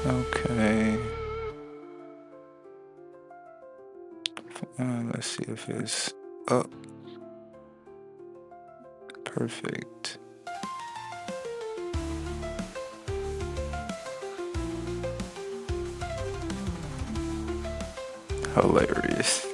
Okay. Let's see if it's up. Perfect. Hilarious.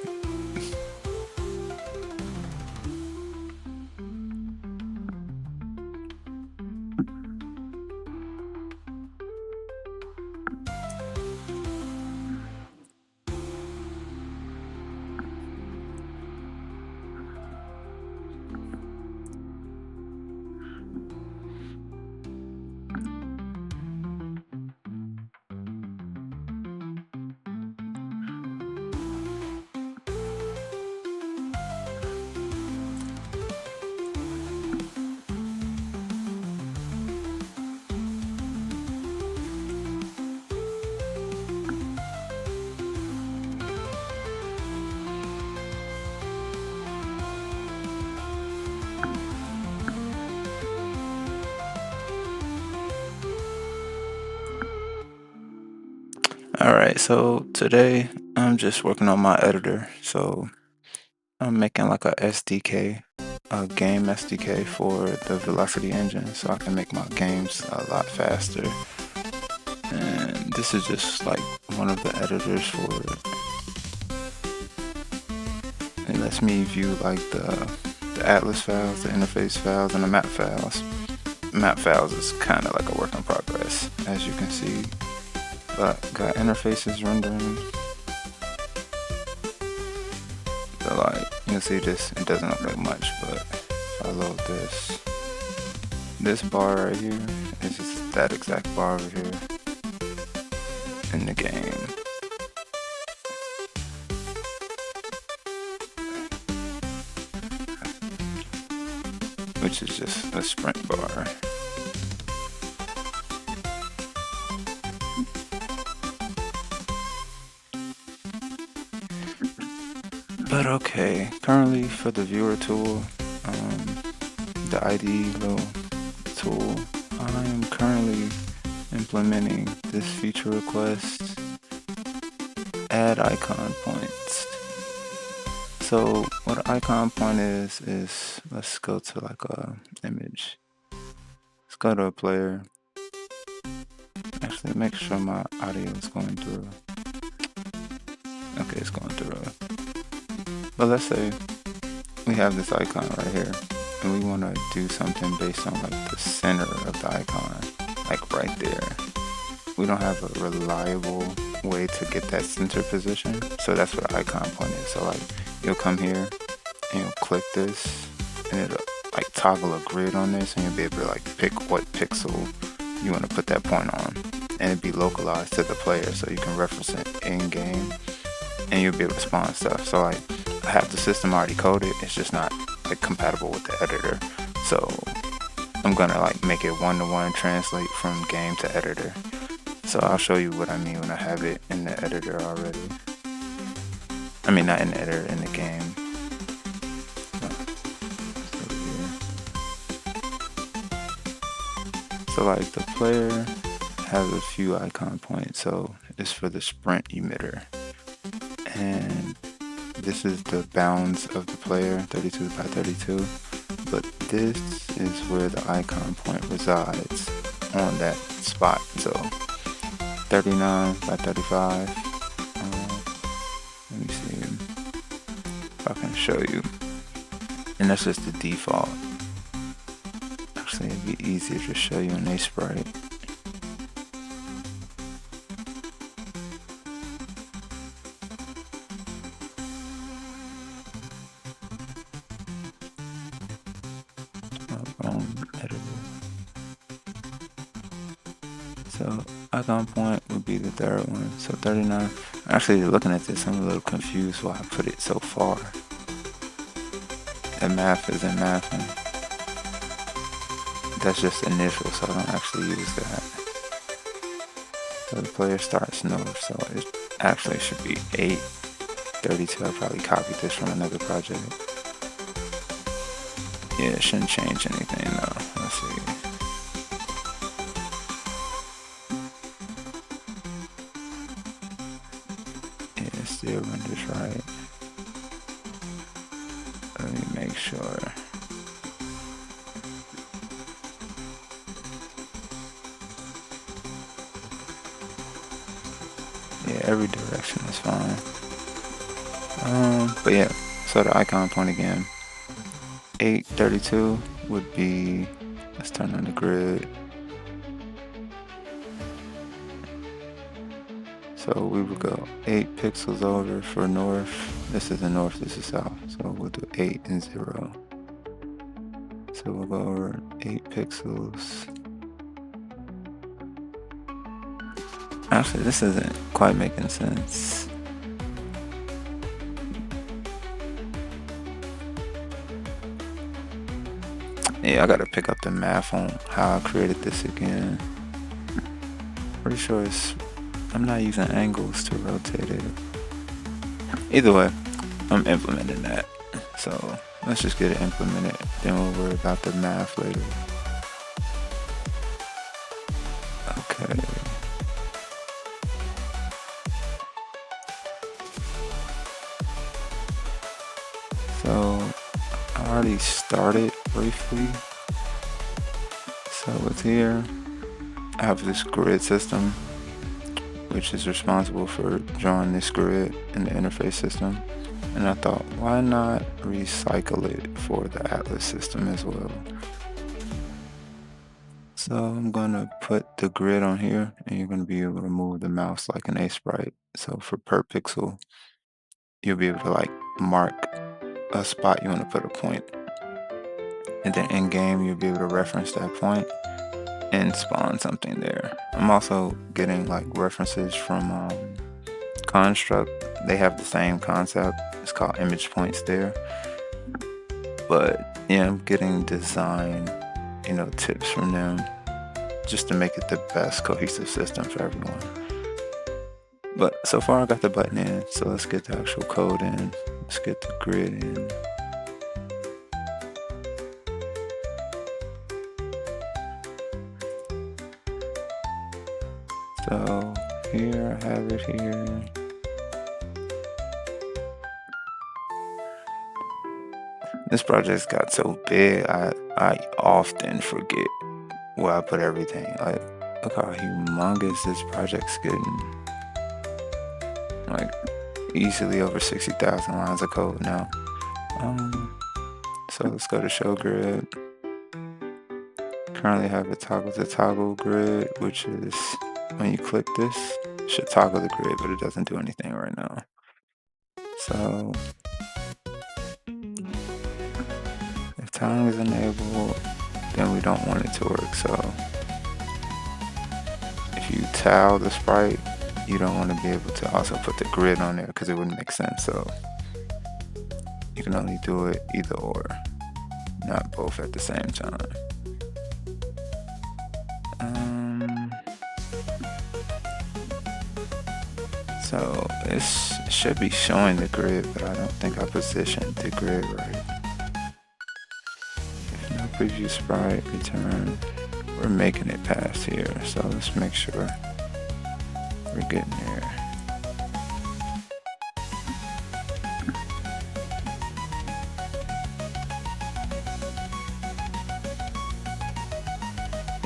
All right, so today I'm just working on my editor. So I'm making like a SDK, a game SDK for the Velocity engine so I can make my games a lot faster. And this is just like one of the editors for it. It lets me view like the atlas files, the interface files, and the map files. Map files is kind of like a work in progress, as you can see. But got interfaces rendering. So like you can see this, it doesn't look like much, but if I load this bar right here is just that exact bar over here in the game. Which is just a sprint bar. But okay, currently for the viewer tool, the ID little tool, I am currently implementing this feature request, add icon points. So what an icon point is let's go to like a image. Let's go to a player. Actually, make sure my audio is going through. Okay, it's going through. But let's say we have this icon right here and we want to do something based on like the center of the icon, like right there. We don't have a reliable way to get that center position, so that's what an icon point is. So like you'll come here and you'll click this and it'll like toggle a grid on this and you'll be able to like pick what pixel you want to put that point on, and it'd be localized to the player so you can reference it in game and you'll be able to spawn stuff. So like I have the system already coded, it's just not like compatible with the editor. So I'm gonna like make it one-to-one translate from game to editor. So I'll show you what I mean when I have it in the editor already. I mean not in the editor, in the game. So like the player has a few icon points, so it's for the sprint emitter. And this is the bounds of the player, 32 by 32. But this is where the icon point resides on that spot. So 39 by 35. Let me see if I can show you. And that's just the default. Actually, it'd be easier to show you in Sprite. So icon point would be the third one. So 39. Actually, looking at this, I'm a little confused why I put it so far. The math isn't mathing. That's just initial, so I don't actually use that. So the player starts north, so it actually should be 832. I probably copied this from another project. Yeah, it shouldn't change anything though. Let's see. it still renders right. Let me make sure. Yeah, every direction is fine. But yeah, so the icon point again. 832 would be, let's turn on the grid. So we would go 8 pixels over for north. This is the north, this is south. So we'll do 8 and 0. So we'll go over 8 pixels. Actually, this isn't quite making sense. Yeah, I gotta pick up the math on how I created this again. Pretty sure it's, I'm not using angles to rotate it. Either way, I'm implementing that. So let's just get it implemented. Then we'll worry about the math later. Okay. So I already started briefly. So it's here. I have this grid system, which is responsible for drawing this grid in the interface system. And I thought, why not recycle it for the Atlas system as well? So I'm gonna put the grid on here, and you're gonna be able to move the mouse like an A-sprite. So for per pixel, you'll be able to like mark a spot you want to put a point. And then in game, you'll be able to reference that point and spawn something there. I'm also getting like references from Construct. They have the same concept. It's called image points there. But yeah, I'm getting design, tips from them just to make it the best cohesive system for everyone. But so far I got the button in, so let's get the actual code in. Let's get the grid in. So here I have it here. This project's got so big, I often forget where I put everything. Like, look how humongous this project's getting. Like, easily over 60,000 lines of code now. So let's go to show grid. Currently have a toggle to toggle grid, which is when you click this, it should toggle the grid, but it doesn't do anything right now. So if tiling is enabled, then we don't want it to work. So if you tile the sprite, you don't want to be able to also put the grid on there because it wouldn't make sense. So you can only do it either or, not both at the same time. So it should be showing the grid, but I don't think I positioned the grid right. If no preview sprite return, we're making it past here. So let's make sure we're getting there.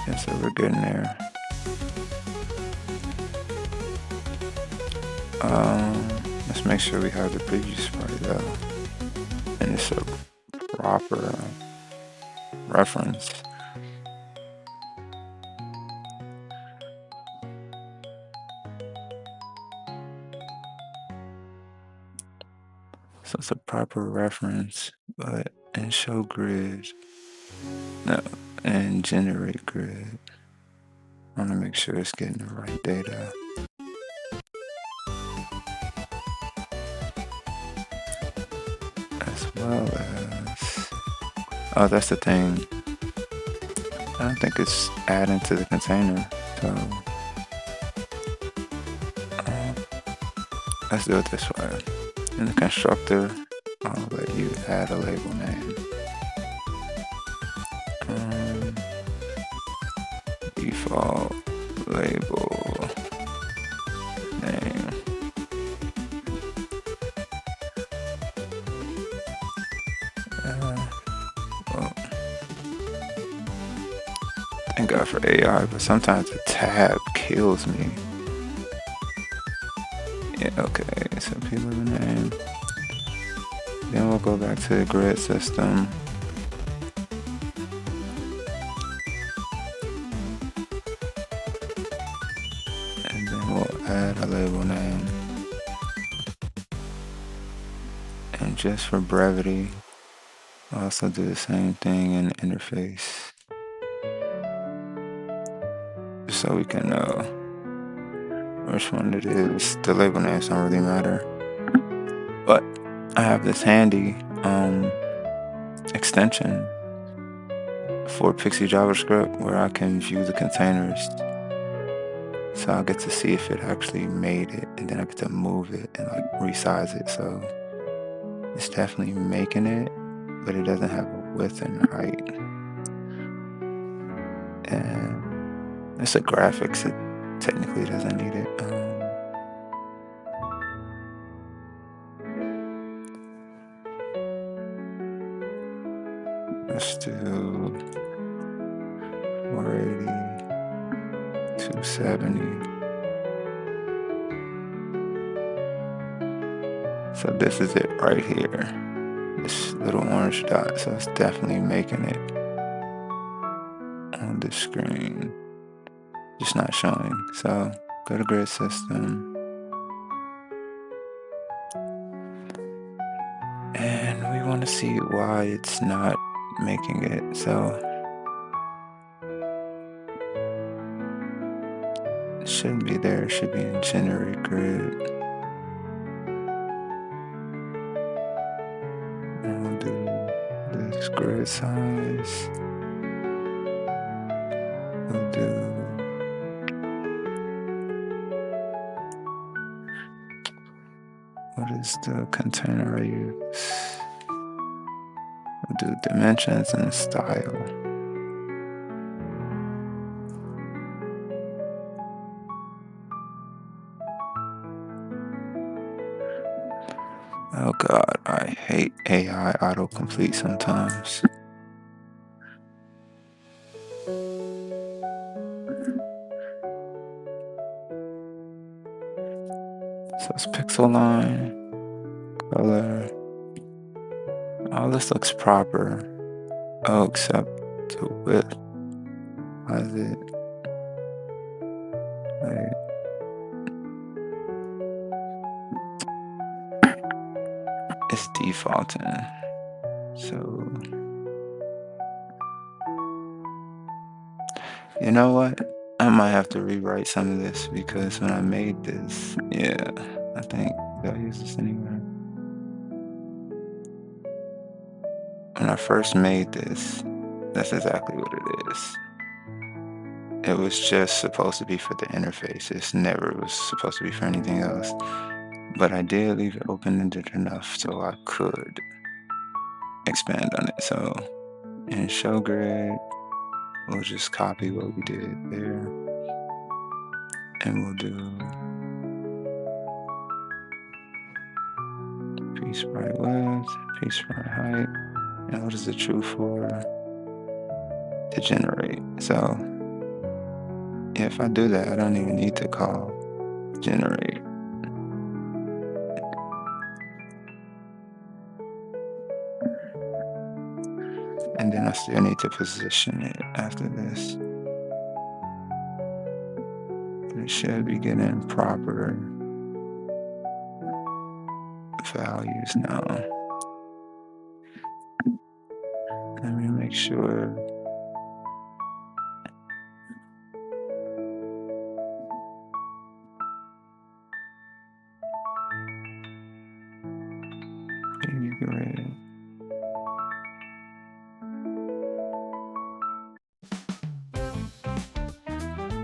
Yeah, so we're getting there. Let's make sure we have the preview sprite up and it's a proper reference. So it's a proper reference, but in show grid, no, and generate grid, I want to make sure it's getting the right data. As well as, oh, that's the thing. I don't think it's adding to the container, so let's do it this way. In the constructor, I'll let you add a label name. Default label name. Thank God for AI, but sometimes the tab kills me. Yeah, okay, so people name. Then we'll go back to the grid system. And then we'll add a label name. And just for brevity, I'll also do the same thing in the interface. Just so we can know which one it is. The label names don't really matter. But I have this handy extension for Pixie JavaScript where I can view the containers. So I'll get to see if it actually made it, and then I get to move it and like resize it. So it's definitely making it, but it doesn't have a width and height. And it's a graphics, it technically doesn't need it. Let's do 480, 270. So this is it right here. This little orange dot. So it's definitely making it on the screen. Just not showing. So go to grid system. And we want to see why it's not making it. So it shouldn't be there. It should be in generate grid. And we'll do this grid size. We'll do what is the container I use? We'll do dimensions and style. Oh God, I hate AI autocomplete sometimes. So it's pixel line, color. All this looks proper. Oh, except the width. Why is it? Wait. It's defaulting. So, you know what? I might have to rewrite some of this because when I made this, yeah, I think, did I use this anywhere? When I first made this, that's exactly what it is. It was just supposed to be for the interface. It's never was supposed to be for anything else. But I did leave it open-ended enough so I could expand on it. So in show grid, we'll just copy what we did there. And we'll do piece right width, piece right height. And what is the true for? To generate. So if I do that, I don't even need to call generate. And then I still need to position it after this. It should be getting proper values now. Let me make sure. Baby grid.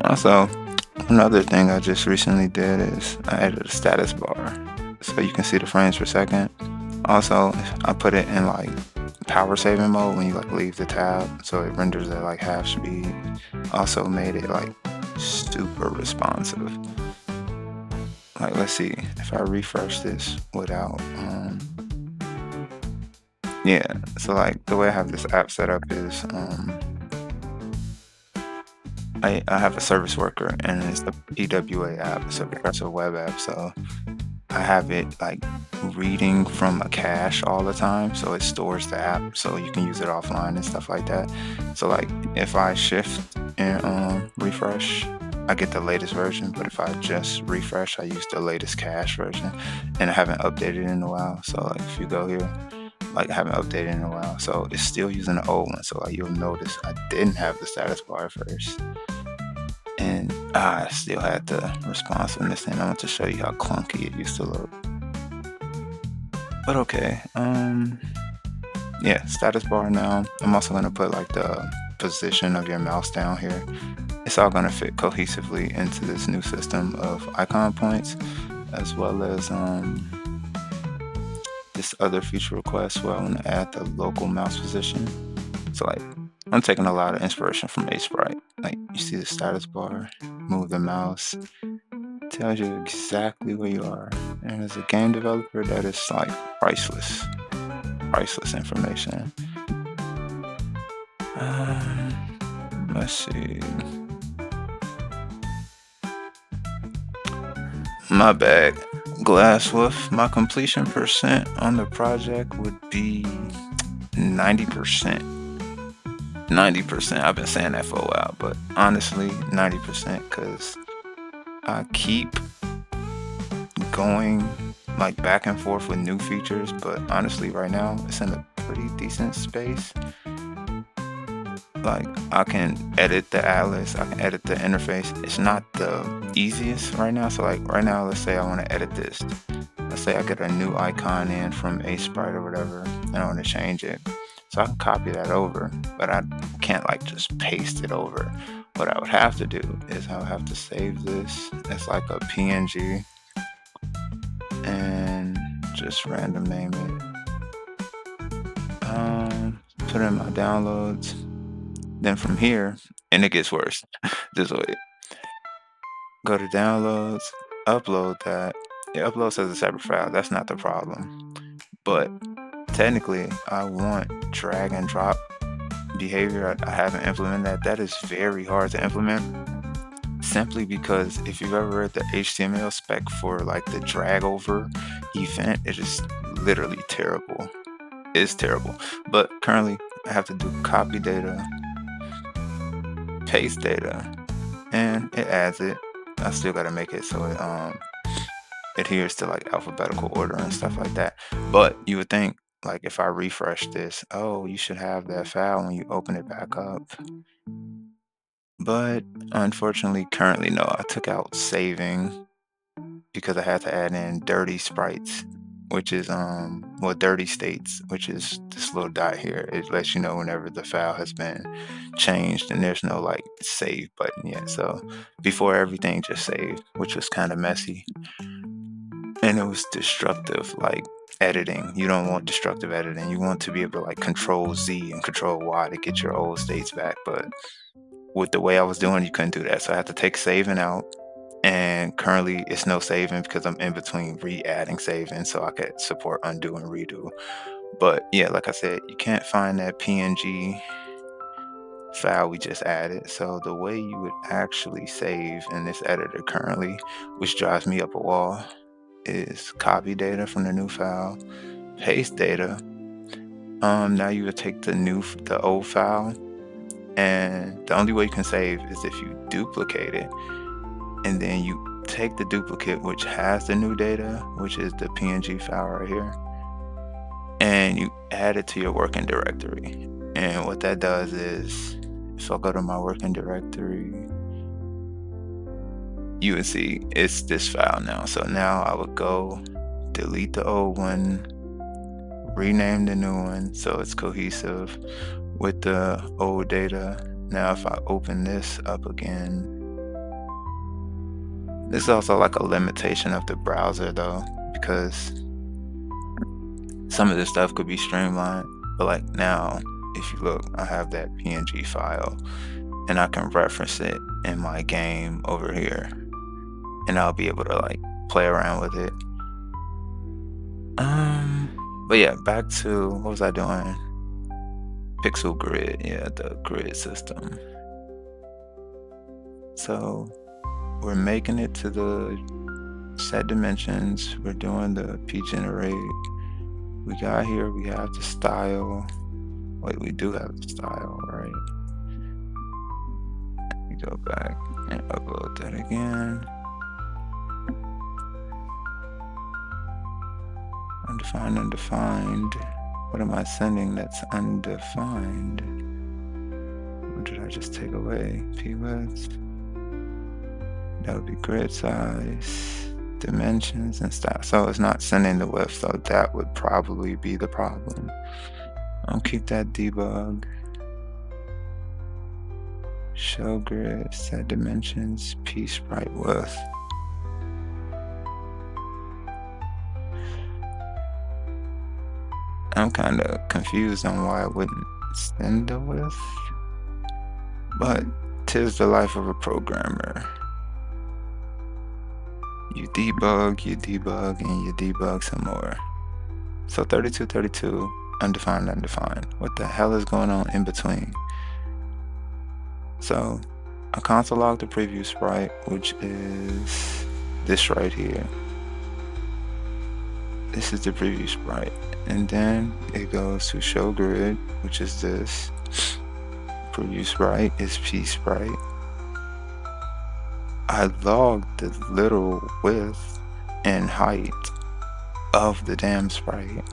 Also, another thing I just recently did is I added a status bar so you can see the frames per second. Also, I put it in like power saving mode when you like leave the tab, so it renders at like half speed. Also made it like super responsive. Like, let's see if I refresh this without yeah, so like the way I have this app set up is I have a service worker and it's the PWA app. It's a progressive web app. So I have it like reading from a cache all the time. So it stores the app so you can use it offline and stuff like that. So like if I shift and refresh, I get the latest version. But if I just refresh, I use the latest cache version. And I haven't updated in a while. So like if you go here, like I haven't updated in a while. So it's still using the old one. So like you'll notice I didn't have the status bar first. And I still had the responsiveness, and I want to show you how clunky it used to look. But okay, yeah, status bar now. I'm also gonna put like the position of your mouse down here. It's all gonna fit cohesively into this new system of icon points, as well as this other feature request where I want to add the local mouse position. So like I'm taking a lot of inspiration from Aseprite. Like you see the status bar, move the mouse, tells you exactly where you are. And as a game developer, that is like priceless, priceless information. Let's see. My bad. Glasswolf, my completion percent on the project would be 90%. 90%. I've been saying that for a while, but honestly, 90% because I keep going like back and forth with new features, but honestly, right now it's in a pretty decent space. Like I can edit the atlas, I can edit the interface. It's not the easiest right now. So like right now, let's say I want to edit this. Let's say I get a new icon in from Aseprite or whatever, and I want to change it. So I can copy that over, but I can't like just paste it over. What I would have to do is I would have to save this as like a PNG and just random name it. Put in my downloads. Then from here, and it gets worse. This way, go to downloads, upload that. It uploads as a separate file. That's not the problem. But technically, I want drag and drop behavior. I haven't implemented that. That is very hard to implement simply because if you've ever read the HTML spec for like the drag over event, it is literally terrible. It's terrible. But currently, I have to do copy data, paste data, and it adds it. I still got to make it so it adheres to like alphabetical order and stuff like that. But you would think like if I refresh this, oh, you should have that file when you open it back up. But unfortunately, currently no. I took out saving because I had to add in dirty sprites, which is well, dirty states, which is this little dot here. It lets you know whenever the file has been changed, and there's no like save button yet. So before everything just saved, which was kind of messy, and it was destructive like editing. You don't want destructive editing. You want to be able to like control Z and control Y to get your old states back. But with the way I was doing, you couldn't do that. So I had to take saving out. And currently it's no saving because I'm in between re-adding saving so I could support undo and redo. But yeah, like I said, you can't find that PNG file we just added. So the way you would actually save in this editor currently, which drives me up a wall, is copy data from the new file, paste data. Now you would take the old file, and the only way you can save is if you duplicate it, and then you take the duplicate which has the new data, which is the PNG file right here, and you add it to your working directory. And what that does is, if I go to my working directory, you would see it's this file now. So now I would go delete the old one, rename the new one so it's cohesive with the old data. Now if I open this up again, this is also like a limitation of the browser though, because some of this stuff could be streamlined. But like now, if you look, I have that PNG file and I can reference it in my game over here, and I'll be able to like play around with it. But yeah, back to what was I doing? Pixel grid, yeah, the grid system. So we're making it to the set dimensions. We're doing the P generate. We got here, we have the style. Wait, we do have the style, right? We go back and upload that again. Undefined, undefined. What am I sending that's undefined? What did I just take away? P width. That would be grid size, dimensions, and style. So it's not sending the width, so that would probably be the problem. I'll keep that debug. Show grid, set dimensions, P sprite width. I'm kind of confused on why I wouldn't send the width, but 'tis the life of a programmer. You debug, and you debug some more. So 32, 32, undefined, undefined. What the hell is going on in between? So I console log the preview sprite, which is this right here. This is the preview sprite. And then it goes to show grid, which is this. Preview sprite is P sprite. I logged the literal width and height of the damn sprite.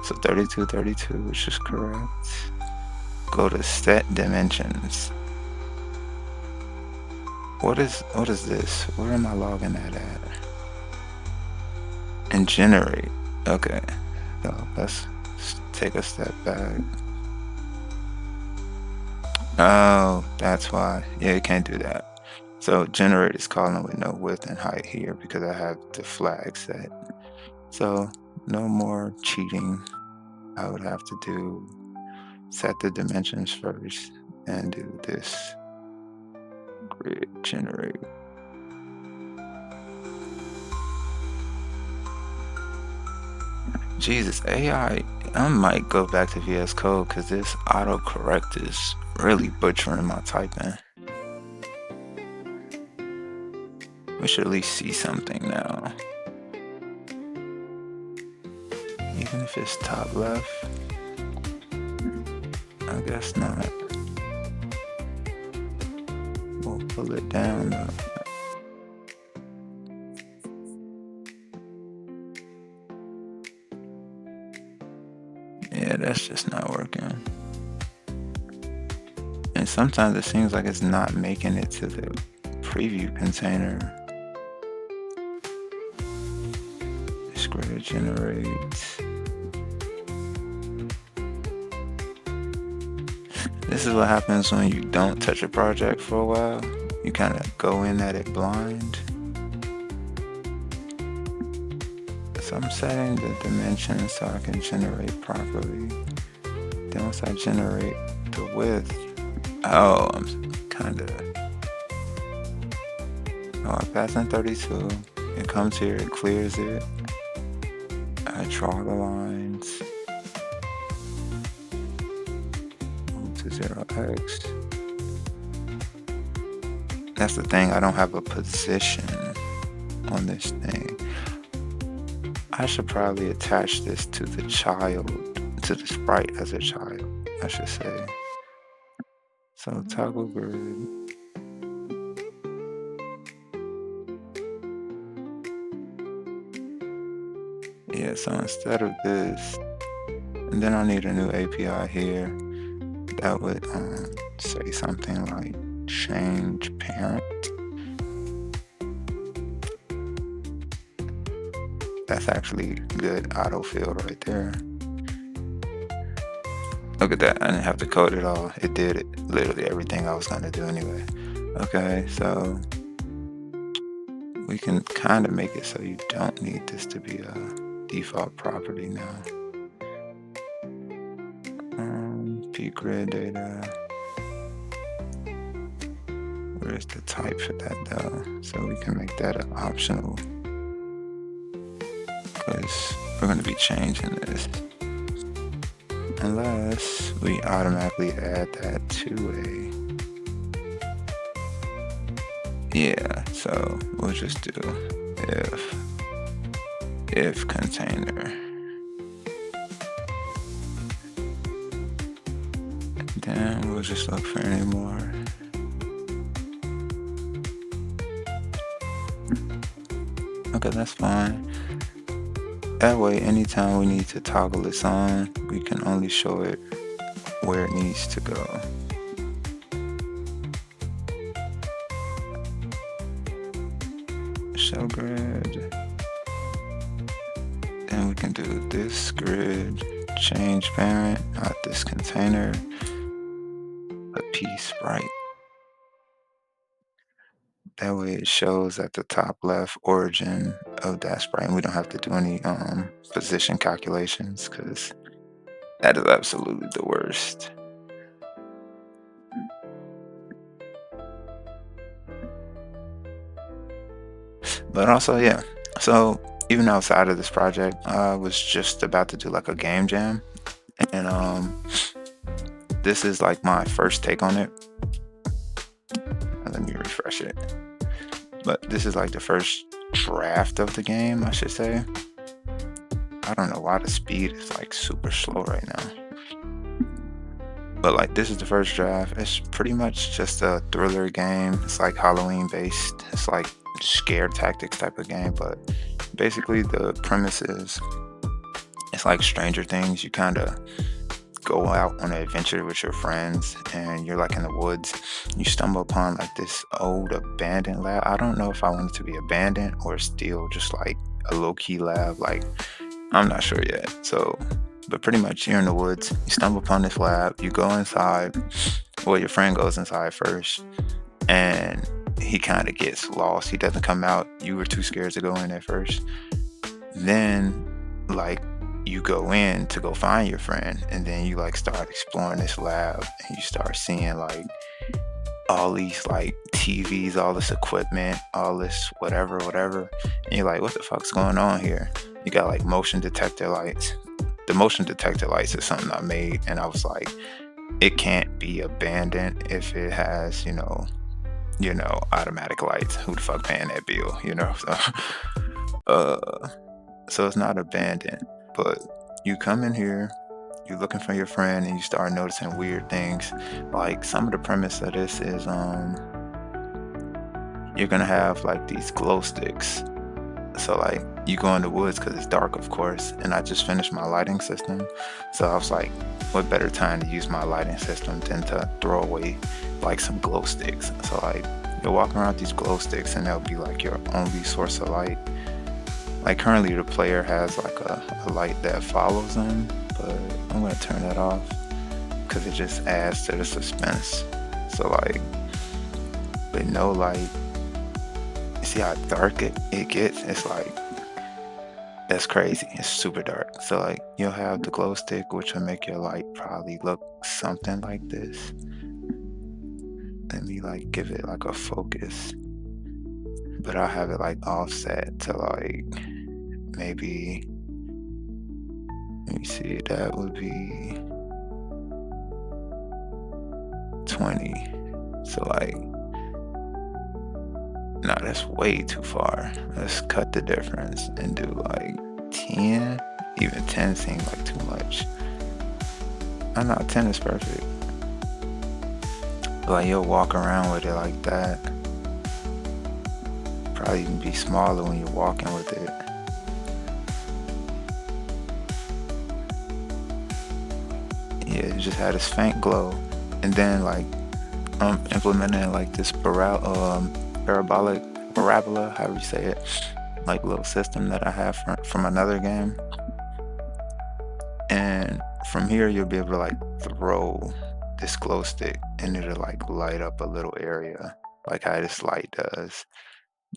So 32, 32, which is correct. Go to set dimensions. What is this? Where am I logging that at? And generate. Okay. So let's take a step back. Oh, that's why. Yeah, you can't do that. So generate is calling with no width and height here because I have the flag set. So no more cheating. I would have to do set the dimensions first and do this grid generate. Jesus, AI, I might go back to VS Code because this autocorrect is really butchering my typing. We should at least see something now. Even if it's top left, I guess not. We'll pull it down though. Yeah, that's just not working. And sometimes it seems like it's not making it to the preview container. Grid generate. This is what happens when you don't touch a project for a while. You kind of go in at it blind. So I'm setting the dimensions so I can generate properly. Then once I generate the width, oh, I'm kind of, I pass in 32. It comes here, it clears it. I draw the lines. Move to 0x. That's the thing, I don't have a position on this thing. I should probably attach this to the child, to the sprite as a child, I should say. So toggle grid. Yeah, so instead of this, and then I need a new API here that would say something like change parent. That's actually good autofill right there. Look at that, I didn't have to code it all. It did it, literally everything I was gonna do anyway. Okay, so we can kind of make it so you don't need this to be a default property now. Pgrid data. Where's the type for that though? So we can make that an optional because we're going to be changing this. Unless we automatically add that to Yeah, so we'll just do if if container. Then we'll just look for any more. Okay, that's fine. That way, anytime we need to toggle this on, we can only show it where it needs to go. Show grid. Then we can do this grid, change parent, not this container, a piece right. That way it shows at the top left origin of that sprite, and we don't have to do any position calculations because that is absolutely the worst. But also, yeah. So even outside of this project, I was just about to do like a game jam, and this is like my first take on it. Let me refresh it. But this is like the first draft of the game, I should say. I don't know why the speed is like super slow right now. But like this is the first draft. It's pretty much just a thriller game. It's like Halloween based. It's like scare tactics type of game. But basically the premise is it's like Stranger Things. You kind of go out on an adventure with your friends and you're like in the woods. You stumble upon like this old abandoned lab. I don't know if I want it to be abandoned or still just like a low-key lab. Like I'm not sure yet. So but pretty much you're in the woods, you stumble upon this lab, you go inside. Well, your friend goes inside first and he kind of gets lost. He doesn't come out. You were too scared to go in at first. Then like you go in to go find your friend and then you like start exploring this lab and you start seeing like all these like TVs, all this equipment, all this whatever, and you're like, what the fuck's going on here? You got like motion detector lights. The motion detector lights is something I made, and I was like, it can't be abandoned if it has, automatic lights. Who the fuck paying that bill, So, uh, so it's not abandoned, but you come in here, you're looking for your friend, and you start noticing weird things. Like some of the premise of this is, you're gonna have like these glow sticks. So like you go in the woods because it's dark, of course, and I just finished my lighting system. So I was like, what better time to use my lighting system than to throw away like some glow sticks? So like you're walking around with these glow sticks and they'll be like your only source of light. Like currently the player has like a light that follows them, but I'm gonna turn that off because it just adds to the suspense. So like with no light, you see how dark it gets? It's like that's crazy. It's super dark. So like you'll have the glow stick, which will make your light probably look something like this. Let me like give it like a focus. But I'll have it like offset to like maybe, let me see, that would be 20. So like, no, that's way too far. Let's cut the difference and do like 10. Even 10 seems like too much. I know 10 is perfect. Like you'll walk around with it like that. Probably even be smaller when you're walking with it. Yeah, it just had this faint glow. And then like I'm implementing like this parabola, however you say it, like little system that I have from another game. And from here you'll be able to like throw this glow stick and it'll like light up a little area like how this light does.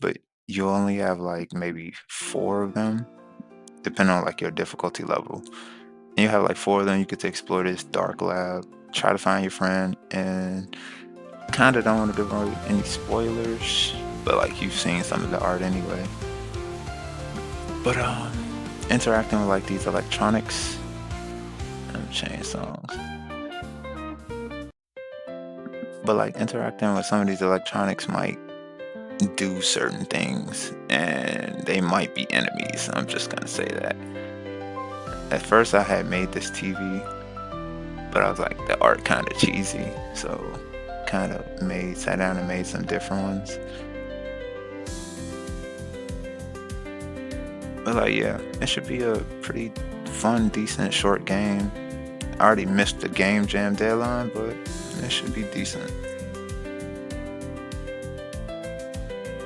But you only have like maybe 4 of them, depending on like your difficulty level. And you have like 4 of them. You get to explore this dark lab, try to find your friend, and kind of don't want to give away any spoilers, but like you've seen some of the art anyway. But interacting with like these electronics, change songs. But like interacting with some of these electronics might do certain things, and they might be enemies. I'm just gonna say that. At first, I had made this TV, but I was like, the art kind of cheesy, so kind of sat down and made some different ones. But like, yeah, it should be a pretty fun, decent, short game. I already missed the game jam deadline, but it should be decent.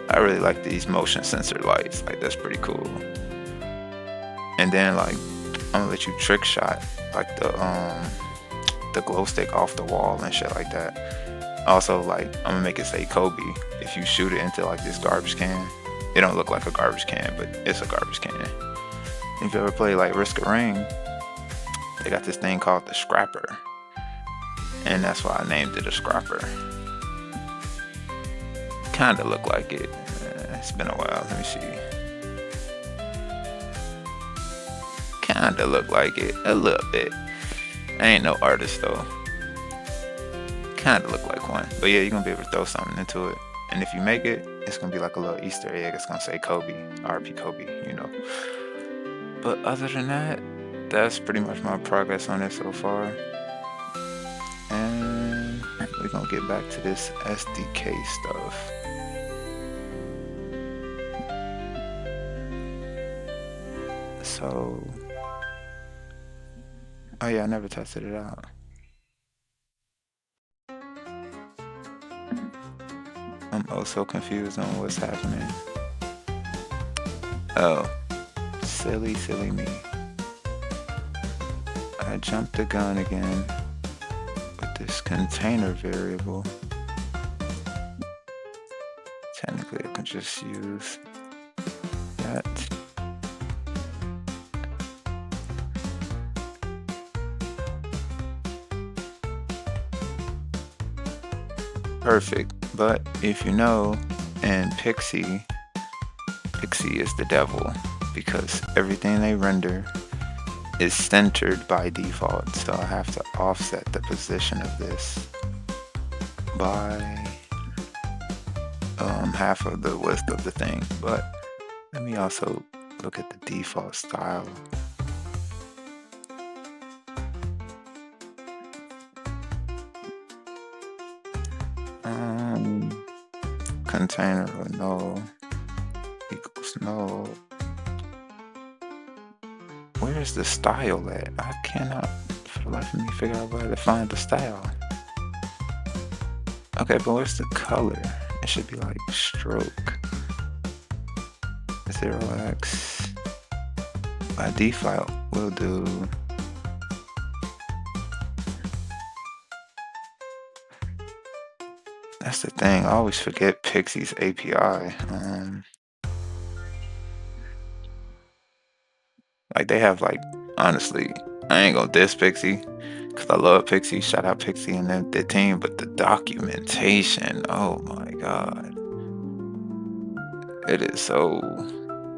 I really like these motion sensor lights. Like that's pretty cool. And then like I'm gonna let you trick shot like the glow stick off the wall and shit like that. Also like I'm gonna make it say Kobe. If you shoot it into like this garbage can, it don't look like a garbage can, but it's a garbage can. If you ever play like Risk of Ring, they got this thing called the Scrapper, and that's why I named it a Scrapper. Kinda look like it. It's been a while. Let me see. Kinda look like it a little bit. I ain't no artist though. Kinda look like one. But yeah, you're gonna be able to throw something into it. And if you make it, it's gonna be like a little Easter egg. It's gonna say Kobe, RP Kobe. But other than that, that's pretty much my progress on it so far. And we're gonna get back to this SDK stuff. So, oh yeah, I never tested it out. I'm also confused on what's happening. Oh, silly me. I jumped the gun again with this container variable. Technically, I can just use that. Perfect. But if you know, in Pixie is the devil because everything they render is centered by default. So I have to offset the position of this by half of the width of the thing. But let me also look at the default style. Container of null equals null. Where's the style at? I cannot for the life of me figure out where to find the style. Okay, but where's the color? It should be like stroke 0x. By default, we'll do that's the thing. I always forget Pixie's API. Like they have like honestly, I ain't gonna diss Pixie because I love Pixie. Shout out Pixie and the team, but the documentation, oh my god, it is so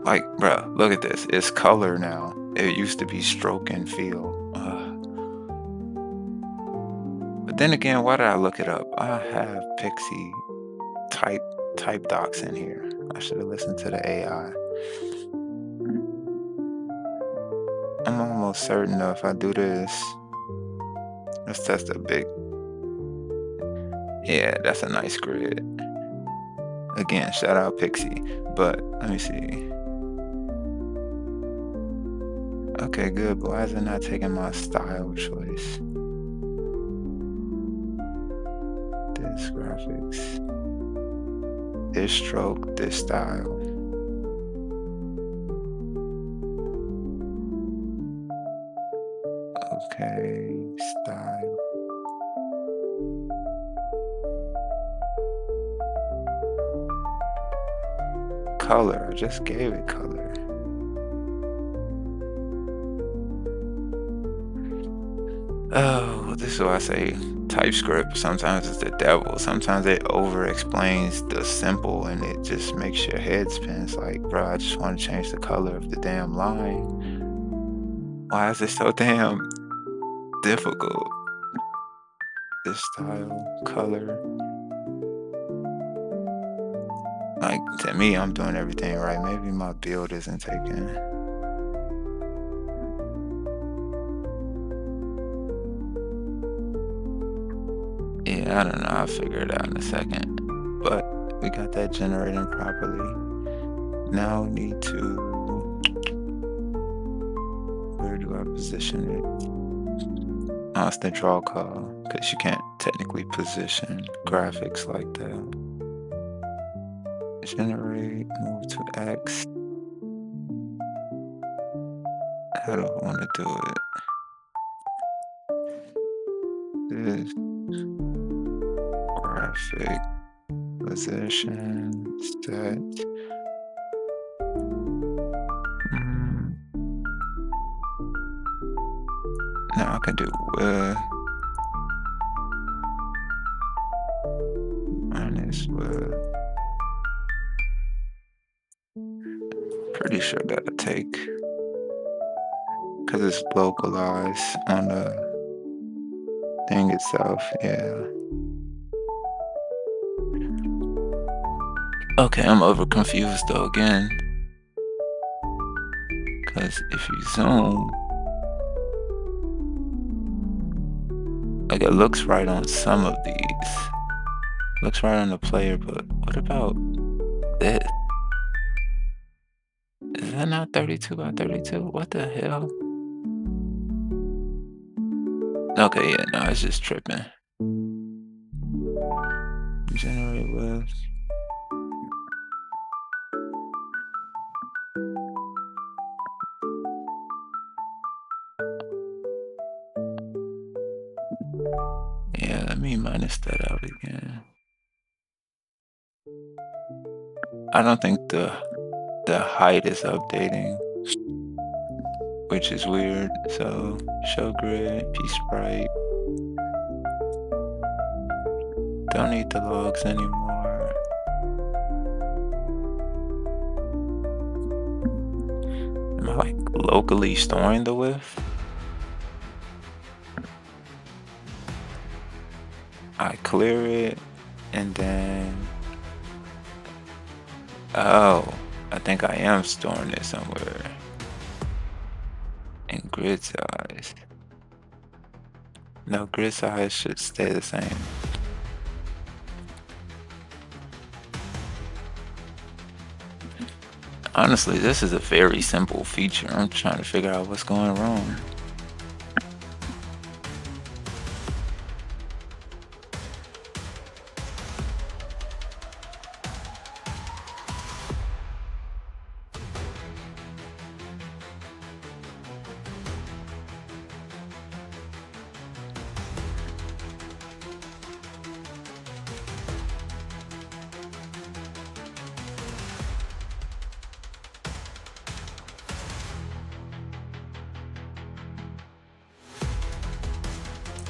like, bruh, look at this. It's color now. It used to be stroke and feel. But then again, why did I look it up? I have Pixie type docs in here. I should have listened to the AI. I'm almost certain though if I do this, let's test a big. Yeah, that's a nice grid. Again, shout out Pixie. But let me see. Okay, good. But why is it not taking my style choice? This graphics, this stroke, this style. Okay, style. Color, I just gave it color. Oh, this is why I say TypeScript. Sometimes it's the devil. Sometimes it over explains the simple and it just makes your head spin. It's like, bro, I just want to change the color of the damn line. Why is it so damn difficult? This style, color. Like, to me, I'm doing everything right. Maybe my build isn't taken. Yeah, I don't know. I'll figure it out in a second. But we got that generating properly. Now we need to, where do I position it? Oh, it's the draw call, because you can't technically position graphics like that. Generate, move to X. How do I want to do it? This graphic position set. Now I can do width minus width. Pretty sure that'll take, because it's localized on the thing itself. Yeah. Okay, I'm over confused though again. Because if you zoom, like, it looks right on some of these. Looks right on the player, but what about this? Is that not 32 by 32? What the hell? Okay, yeah, no, it's just tripping. Generate width. Yeah, let me minus that out again. I don't think the height is updating, which is weird. So show grid, P sprite. Don't need the logs anymore. Am I like locally storing the width? I clear it and then, oh, I think I am storing it somewhere in grid size. No, grid size should stay the same. Honestly, this is a very simple feature. I'm trying to figure out what's going wrong.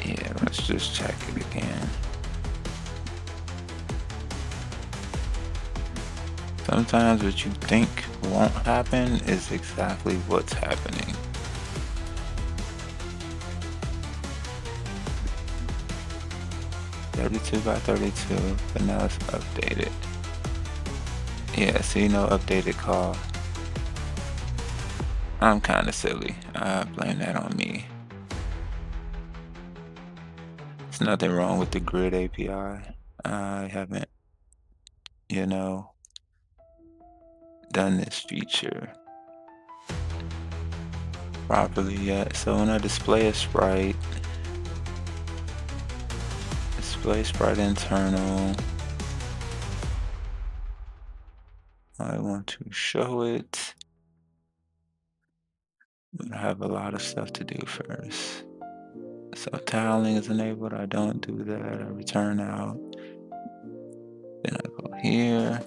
Yeah, let's just check it again. Sometimes what you think won't happen is exactly what's happening. $32 by 32, but now it's updated. Yeah, see, no updated call. I'm kind of silly. I blame that on me. There's nothing wrong with the grid API. I haven't, done this feature properly yet. So when I display a sprite, display sprite internal, I want to show it. I have a lot of stuff to do first. So tiling is enabled. I don't do that. I return out. Then I go here.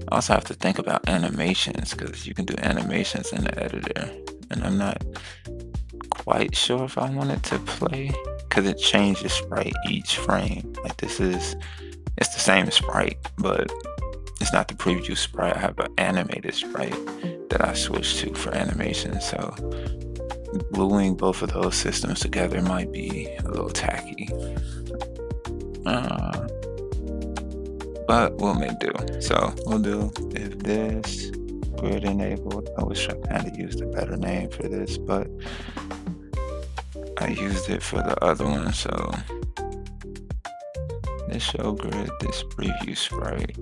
I also have to think about animations, because you can do animations in the editor, and I'm not quite sure if I want it to play, because it changes sprite each frame. Like, it's the same sprite, but it's not the preview sprite. I have an animated sprite that I switched to for animation. So gluing both of those systems together might be a little tacky. but we'll make do. So we'll do if this grid enabled. I wish I kind of used a better name for this, but I used it for the other one. So this show grid, this preview sprite,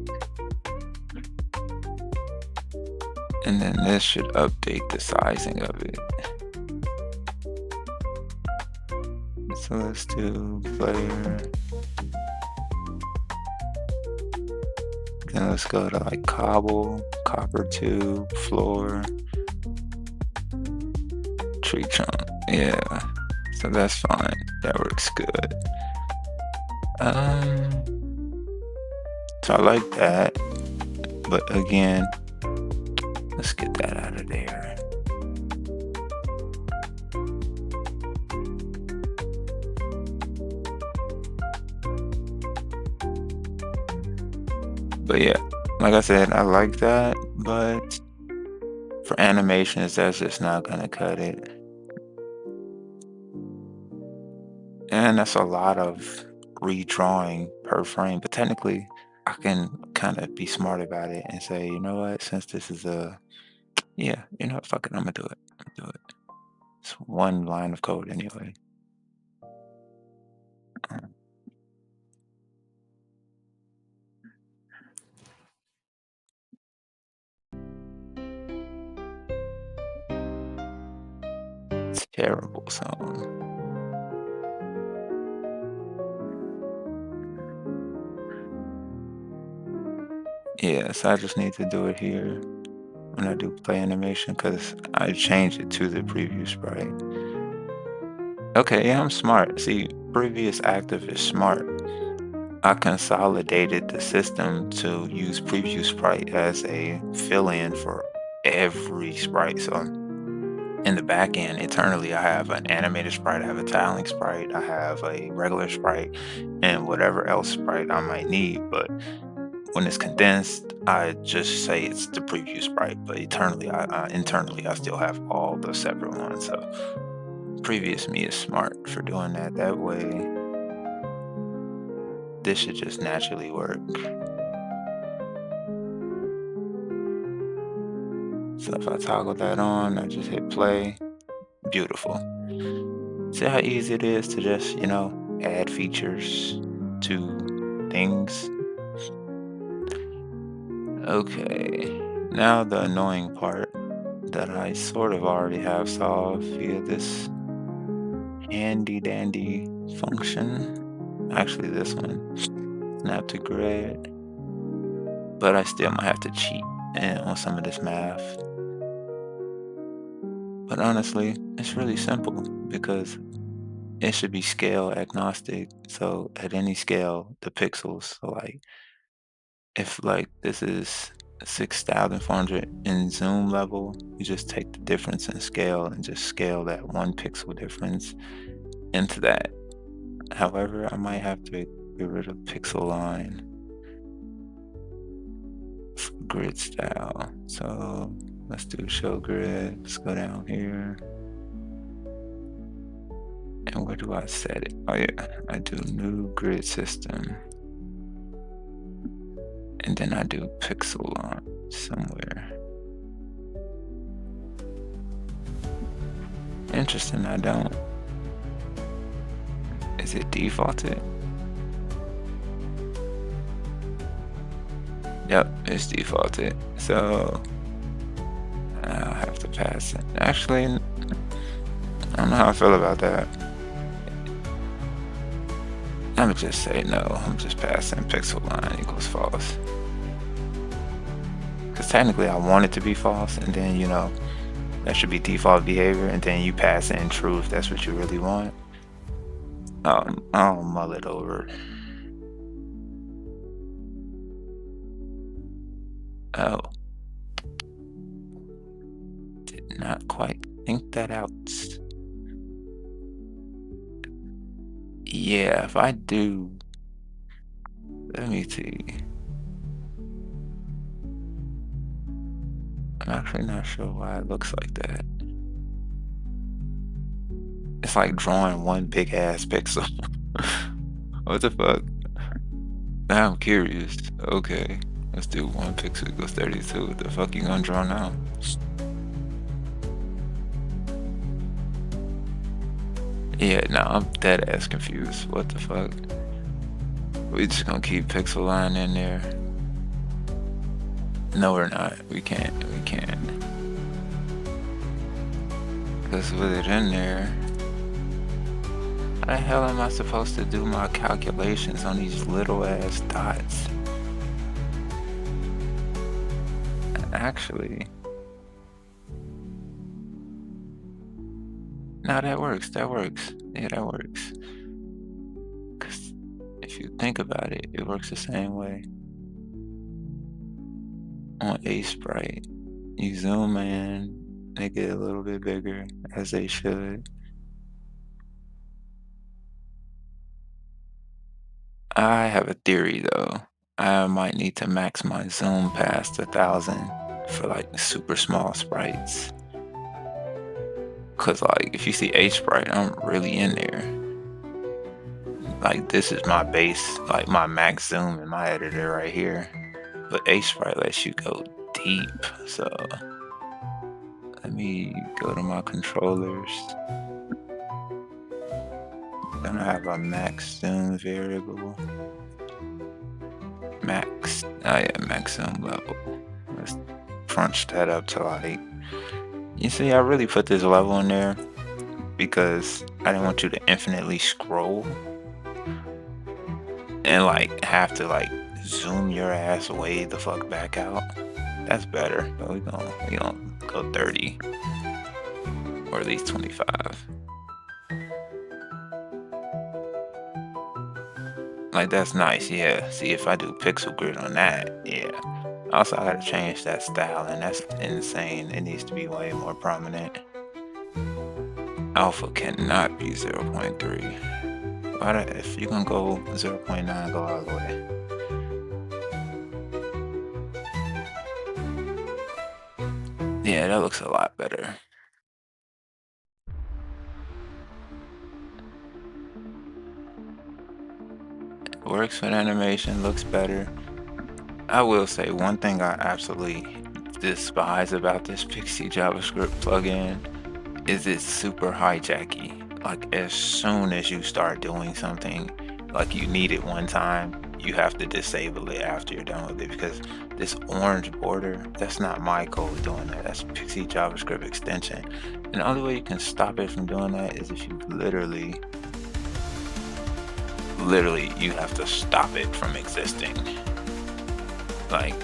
and then this should update the sizing of it. So let's do player. Then let's go to like cobble, copper tube, floor, tree trunk. Yeah, so that's fine. That works good. So I like that, but again, let's get that out of there. But yeah, like I said, I like that, but for animations, that's just not gonna cut it. And that's a lot of redrawing per frame, but technically I can kind of be smart about it and say, you know what, since this is yeah, you know what, fuck it, I'm gonna do it. I'm gonna do it. It's one line of code anyway. It's terrible, so yeah, so I just need to do it here when I do play animation because I changed it to the preview sprite. Okay, yeah, I'm smart. See, previous active is smart. I consolidated the system to use preview sprite as a fill-in for every sprite. So in the back end, internally, I have an animated sprite, I have a tiling sprite, I have a regular sprite, and whatever else sprite I might need. But when it's condensed, I just say it's the preview sprite. But internally, I still have all the separate ones. So previous me is smart for doing that. That way, this should just naturally work. So if I toggle that on, I just hit play. Beautiful. See how easy it is to just, add features to things? Okay, now the annoying part that I sort of already have solved via this handy dandy function. Actually, this one, snap to grid, but I still might have to cheat on some of this math. But honestly, it's really simple because it should be scale agnostic. So at any scale, the pixels, so like if like this is 6,400 in zoom level, you just take the difference in scale and just scale that 1 pixel difference into that. However, I might have to get rid of pixel line for grid style. So let's do show grid. Let's go down here. And where do I set it? Oh yeah, I do new grid system. And then I do pixel line somewhere. Interesting, I don't. Is it defaulted? Yep, it's defaulted. So I'll have to pass it. Actually, I don't know how I feel about that. I'm gonna just say no. I'm just passing pixel line equals false. Because technically I want it to be false, and then, that should be default behavior, and then you pass in true if that's what you really want. I'll mull it over. Oh. Did not quite think that out. Yeah, if I do, let me see. I'm actually not sure why it looks like that. It's like drawing one big ass pixel. What the fuck? Now I'm curious. Okay, let's do 1 pixel equals 32. What the fuck you gonna draw now? Yeah, no, I'm dead ass confused. What the fuck? We just gonna keep pixel line in there? No, we're not. We can't. We can't. Because with it in there, how the hell am I supposed to do my calculations on these little ass dots? Actually, no, that works. That works. Yeah, that works. Because if you think about it, it works the same way on Aseprite. You zoom in, they get a little bit bigger, as they should. I have a theory though. I might need to max my zoom past 1,000 for like super small sprites. Cause like if you see Aseprite, I'm really in there. Like this is my base, like my max zoom in my editor right here. But Aseprite lets you go deep. So let me go to my controllers. Then I have a max zoom variable. Max, oh yeah, max zoom level. Let's crunch that up to like, you see, I really put this level in there because I didn't want you to infinitely scroll and like have to like zoom your ass way the fuck back out. That's better. So we gonna go 30 or at least 25. Like that's nice, yeah. See if I do pixel grid on that, yeah. Also, I gotta change that style, and that's insane. It needs to be way more prominent. Alpha cannot be 0.3. If you're gonna go 0.9, go all the way. Yeah, that looks a lot better. It works with animation, looks better. I will say one thing I absolutely despise about this Pixie JavaScript plugin is it's super hijacky. Like as soon as you start doing something, like you need it one time, you have to disable it after you're done with it because this orange border, that's not my code doing that. That's Pixie JavaScript extension. And the only way you can stop it from doing that is if you literally you have to stop it from existing. Like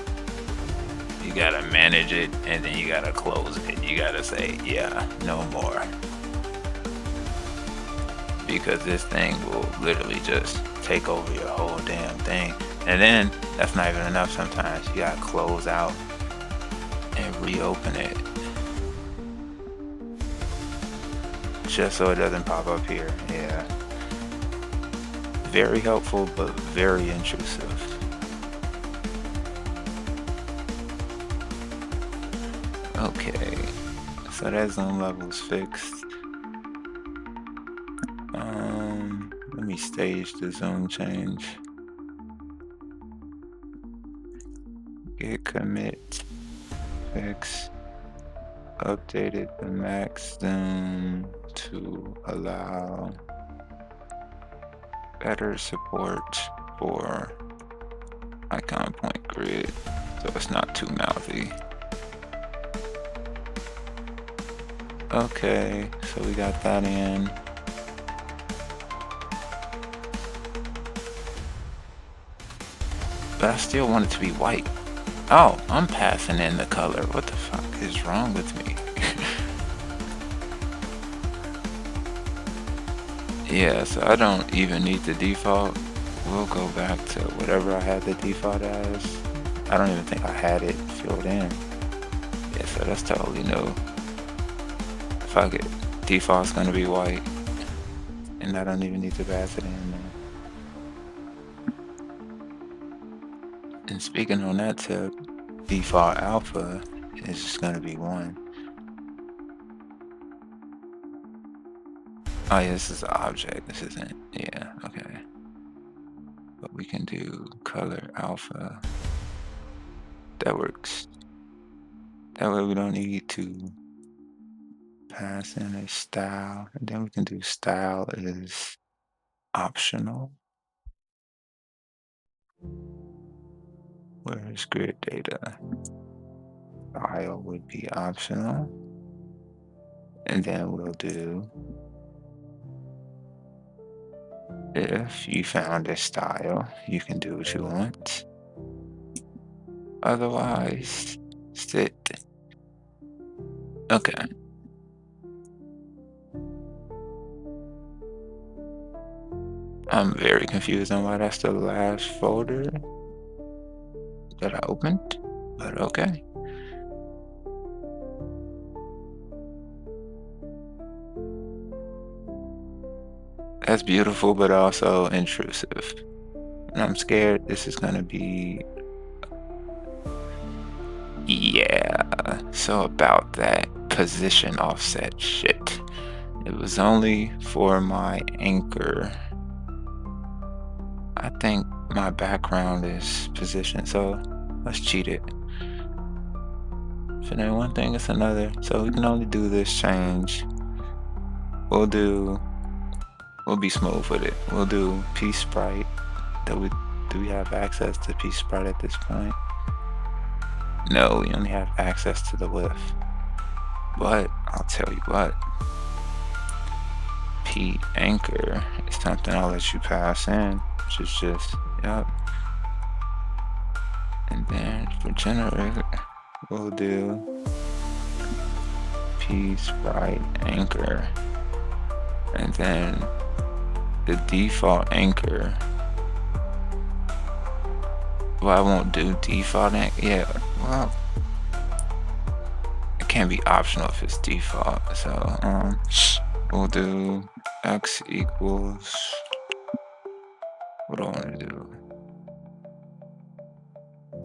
you gotta manage it and then you gotta close it. You gotta say, yeah, no more. Because this thing will literally just take over your whole damn thing. And then that's not even enough sometimes. You gotta close out and reopen it. Just so it doesn't pop up here. Yeah. Very helpful, but very intrusive. Okay. So that zoom level is fixed. Let me stage the zoom change. Git commit fix. Updated the max zoom to allow better support for icon point grid, so it's not too mouthy. Okay, so we got that in. But I still want it to be white. Oh, I'm passing in the color. What the fuck is wrong with me? Yeah, so I don't even need the default. We'll go back to whatever I had the default as. I don't even think I had it filled in. Yeah, so that's totally new. Fuck it. Default's gonna be white. And I don't even need to pass it in there. And speaking on that tip, default alpha is just gonna be 1. Oh yeah, this is an object. This isn't, yeah, okay. but we can do color alpha. That works. That way we don't need to pass in a style. And then we can do style is optional. Whereas grid data, style would be optional. And then we'll do if you found a style, you can do what you want. Otherwise, sit. Okay. I'm very confused on why that's the last folder that I opened, but okay. That's beautiful, but also intrusive. And I'm scared this is gonna be, yeah. So about that position offset shit. It was only for my anchor. I think my background is position, so let's cheat it. If it ain't one thing, it's another. So we can only do this change. We'll be smooth with it. We'll do P sprite. Do we have access to P sprite at this point? No, we only have access to the width. But I'll tell you what. P anchor is something I'll let you pass in, which is just, yep. And then for generator, we'll do P sprite anchor. And then the default anchor. Well, I won't do default anchor. Yeah, well, it can't be optional if it's default. So we'll do x equals, what do I want to do?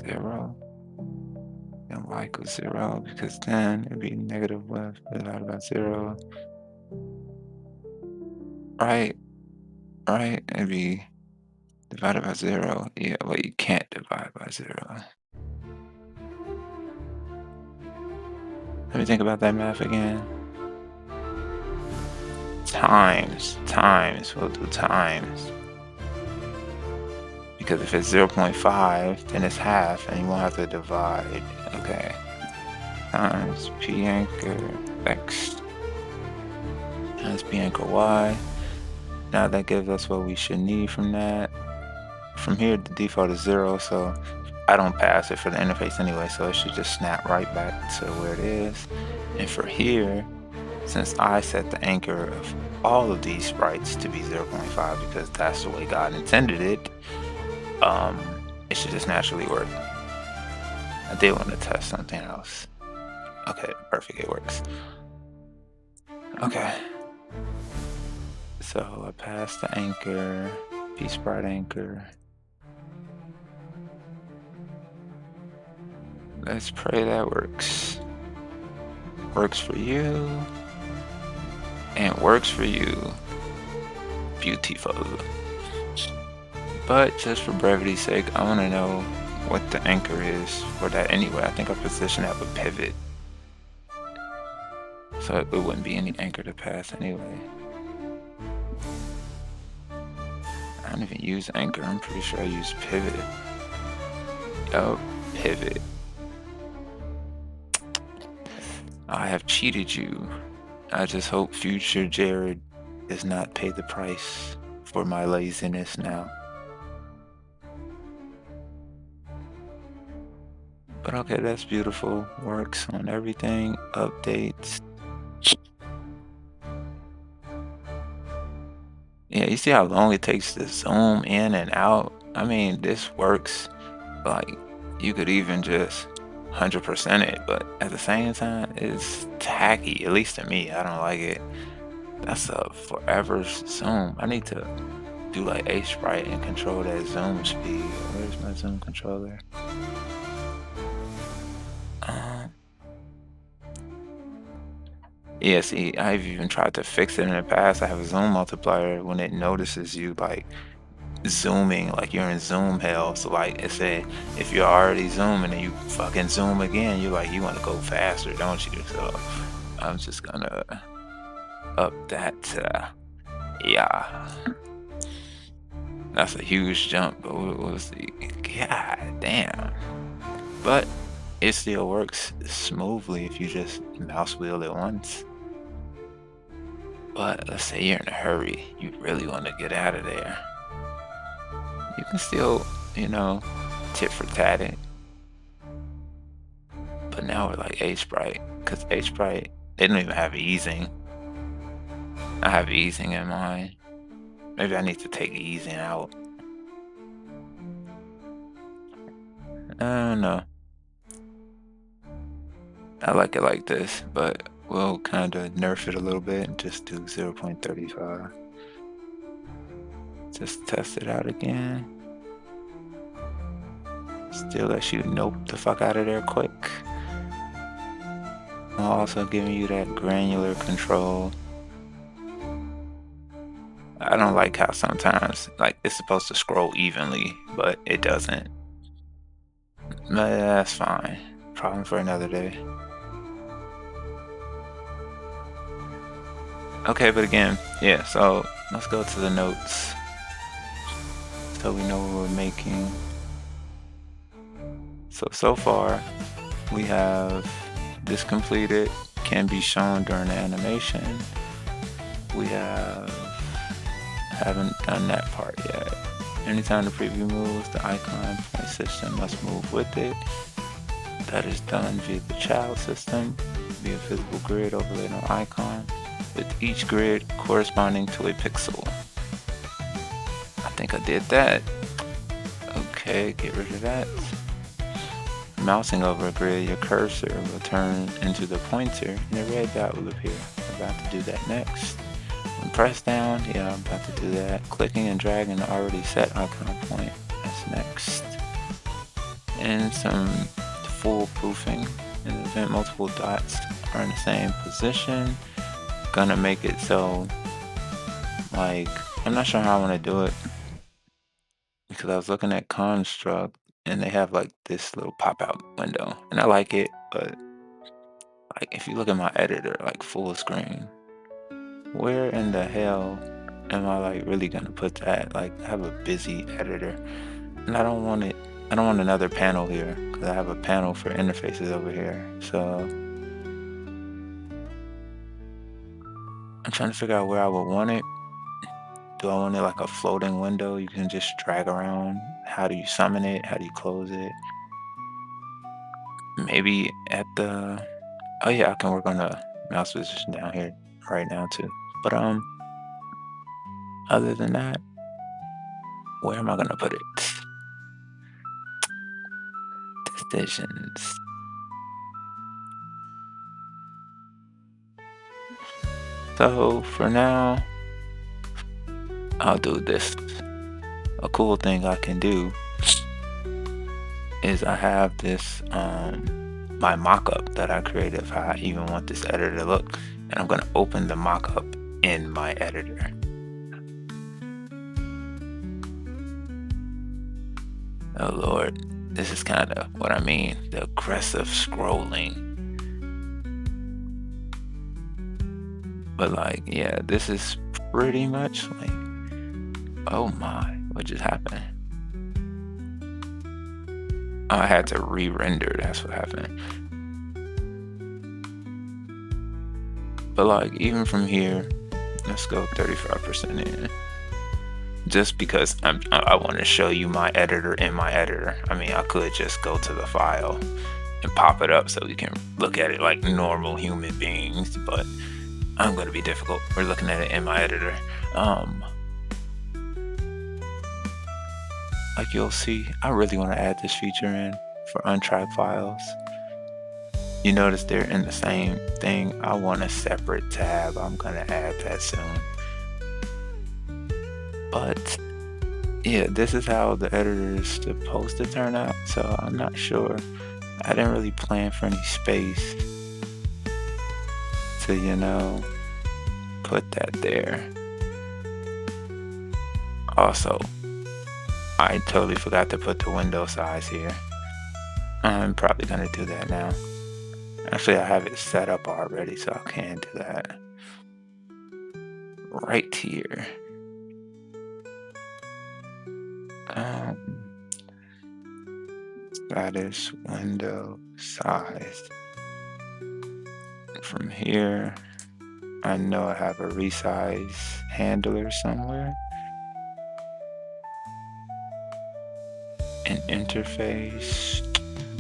0. And y equals 0, because then it'd be negative width divided by 0. Right, it'd be divided by 0. Yeah, well, you can't divide by 0. Let me think about that math again. Times, we'll do times. Because if it's 0.5, then it's half, and you won't have to divide. Okay. Times P anchor X times P anchor Y. Now that gives us what we should need from that. From here, the default is 0, so I don't pass it for the interface anyway, so it should just snap right back to where it is. And for here, since I set the anchor of all of these sprites to be 0.5 because that's the way God intended it, it should just naturally work. I did want to test something else. Okay, perfect, it works. Okay. So I passed the anchor, P sprite anchor. Let's pray that works. Works for you. And works for you. Beautiful. But just for brevity's sake, I want to know what the anchor is for that anyway. I think I positioned that with pivot. So it wouldn't be any anchor to pass anyway. I don't even use anchor. I'm pretty sure I use pivot. Yup, pivot. I have cheated you. I just hope future Jared does not pay the price for my laziness now. But okay, that's beautiful. Works on everything. Updates. Yeah, you see how long it takes to zoom in and out? I mean, this works. Like, you could even just 100% it, but at the same time, it's tacky, at least to me. I don't like it. That's a forever zoom. I need to do like A sprite and control that zoom speed. Where's my zoom controller? Yeah, see, I've even tried to fix it in the past. I have a zoom multiplier when it notices you like zooming like you're in zoom hell. So like it said, if you're already zooming and you fucking zoom again, you like you want to go faster, don't you? So I'm just gonna up that to, yeah, that's a huge jump, but we'll see. God damn. But it still works smoothly if you just mouse wheel it once. But let's say you're in a hurry, you really want to get out of there. You can still, you know, tit for tat it. But now we're like H-Sprite, because H-Sprite, they don't even have easing. I have easing in mind. Maybe I need to take easing out. I don't know. I like it like this, but we'll kind of nerf it a little bit and just do 0.35. Just test it out again. Still lets you nope the fuck out of there quick. While also giving you that granular control. I don't like how sometimes like it's supposed to scroll evenly, but it doesn't. But that's fine. Problem for another day. Okay, but again, yeah, so let's go to the notes so we know what we're making. So far we have this completed, can be shown during the animation. We haven't done that part yet. Anytime the preview moves, the icon point system must move with it. That is done via the child system, via visible grid overlaid on icon, with each grid corresponding to a pixel. I think I did that. Okay, get rid of that. Mousing over a grid, your cursor will turn into the pointer and a red dot will appear. I'm about to do that next. When press down, yeah, I'm about to do that. Clicking and dragging the already set icon point, that's next. And some foolproofing. In the event multiple dots are in the same position, gonna make it so, like, I'm not sure how I want to do it, because I was looking at Construct and they have like this little pop-out window and I like it, but like if you look at my editor like full screen, where in the hell am I like really gonna put that? Like I have a busy editor and I don't want another panel here because I have a panel for interfaces over here. So I'm trying to figure out where I would want it. Do I want it like a floating window you can just drag around? How do you summon it? How do you close it? Maybe at the, oh yeah, I can work on the mouse position down here right now too. But other than that, where am I gonna put it? Decisions. So for now, I'll do this. A cool thing I can do is I have this my mock-up that I created of how I even want this editor to look, and I'm gonna open the mock-up in my editor. Oh Lord, this is kind of what I mean, the aggressive scrolling. But like, yeah, this is pretty much like, oh my, what just happened? Oh, I had to re-render, that's what happened. But like, even from here, let's go 35% in. Just because I want to show you my editor in my editor. I mean, I could just go to the file and pop it up so we can look at it like normal human beings, but I'm going to be difficult. We're looking at it in my editor. Like you'll see, I really want to add this feature in for untracked files. You notice they're in the same thing. I want a separate tab. I'm going to add that soon. But yeah, this is how the editor is supposed to turn out. So I'm not sure. I didn't really plan for any space to, you know, put that there. Also, I totally forgot to put the window size here. I'm probably gonna do that now. Actually, I have it set up already, so I can do that. Right here. Um, Status window size. From here, I know I have a resize handler somewhere. An interface.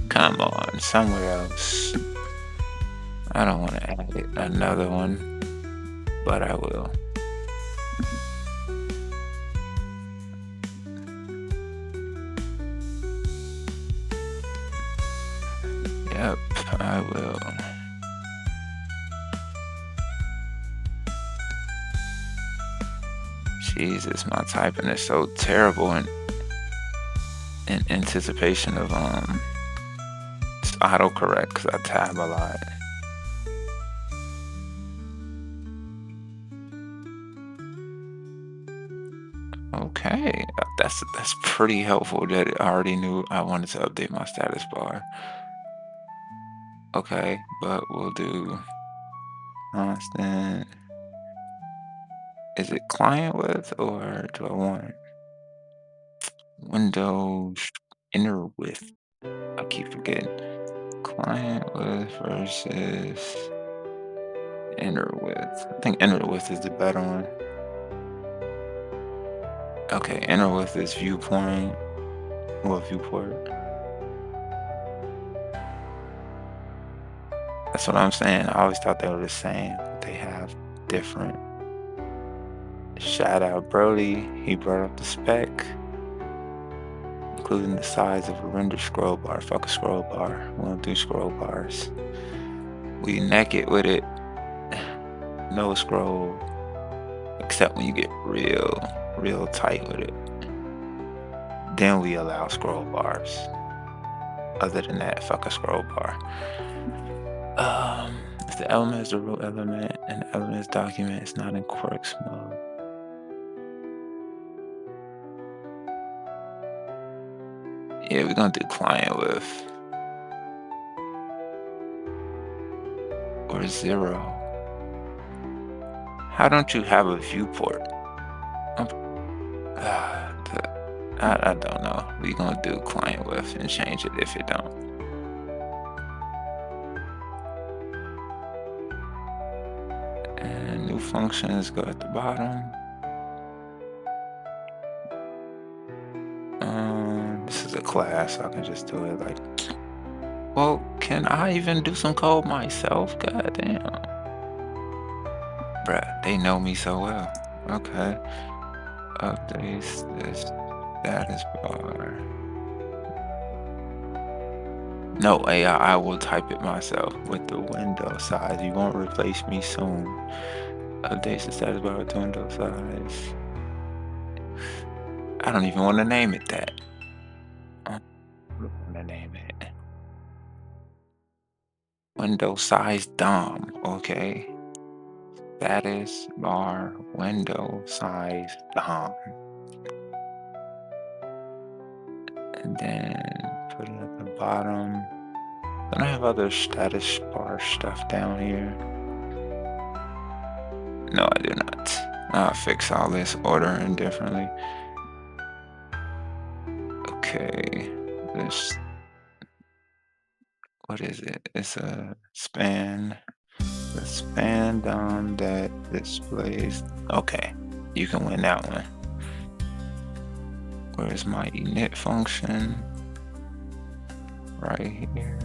Come on, somewhere else. I don't want to add another one, but I will. Yep, I will. Jesus, my typing is so terrible in anticipation of it's autocorrect because I tab a lot. Okay, that's pretty helpful that it already knew I wanted to update my status bar. Okay, but we'll do constant. Is it client width or do I want Windows inner width? I keep forgetting. Client width versus inner width. I think inner width is the better one. Okay, inner width is viewpoint. What viewport? That's what I'm saying. I always thought they were the same, but they have different. Shout out Brody. He brought up the spec, including the size of a render scroll bar. Fuck a scroll bar. We don't do scroll bars. We naked with it. No scroll, except when you get real tight with it. Then we allow scroll bars. Other than that, fuck a scroll bar. If the element is the root element and the element is document, it's not in quirks mode. Yeah, we're gonna do client width or 0. How don't you have a viewport? I don't know. We're gonna do client width and change it if it don't. And new functions go at the bottom. This is a class, so I can just do it like. Well, can I even do some code myself? God damn. Bruh, they know me so well. Okay. Updates this status bar. No, AI, I will type it myself with the window size. You won't replace me soon. Updates the status bar with the window size. I don't even want to name it that. I don't want to name it. Window size DOM, okay. Status bar window size DOM. And then put it at the bottom. Then I have other status bar stuff down here. No, I do not. I'll fix all this ordering differently. Okay, this, what is it? It's a span. The span DOM that displays. Okay, you can win that one. Where's my init function? Right here.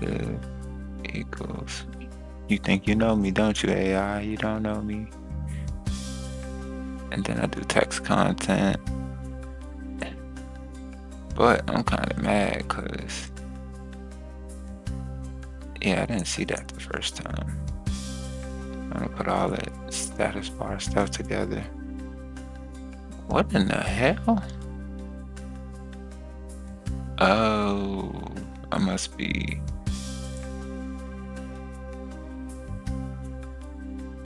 Init. Equals. You think you know me, don't you, AI? You don't know me. And then I do text content. But I'm kind of mad because, yeah, I didn't see that the first time. I'm gonna put all that status bar stuff together. What in the hell? Oh, I must be.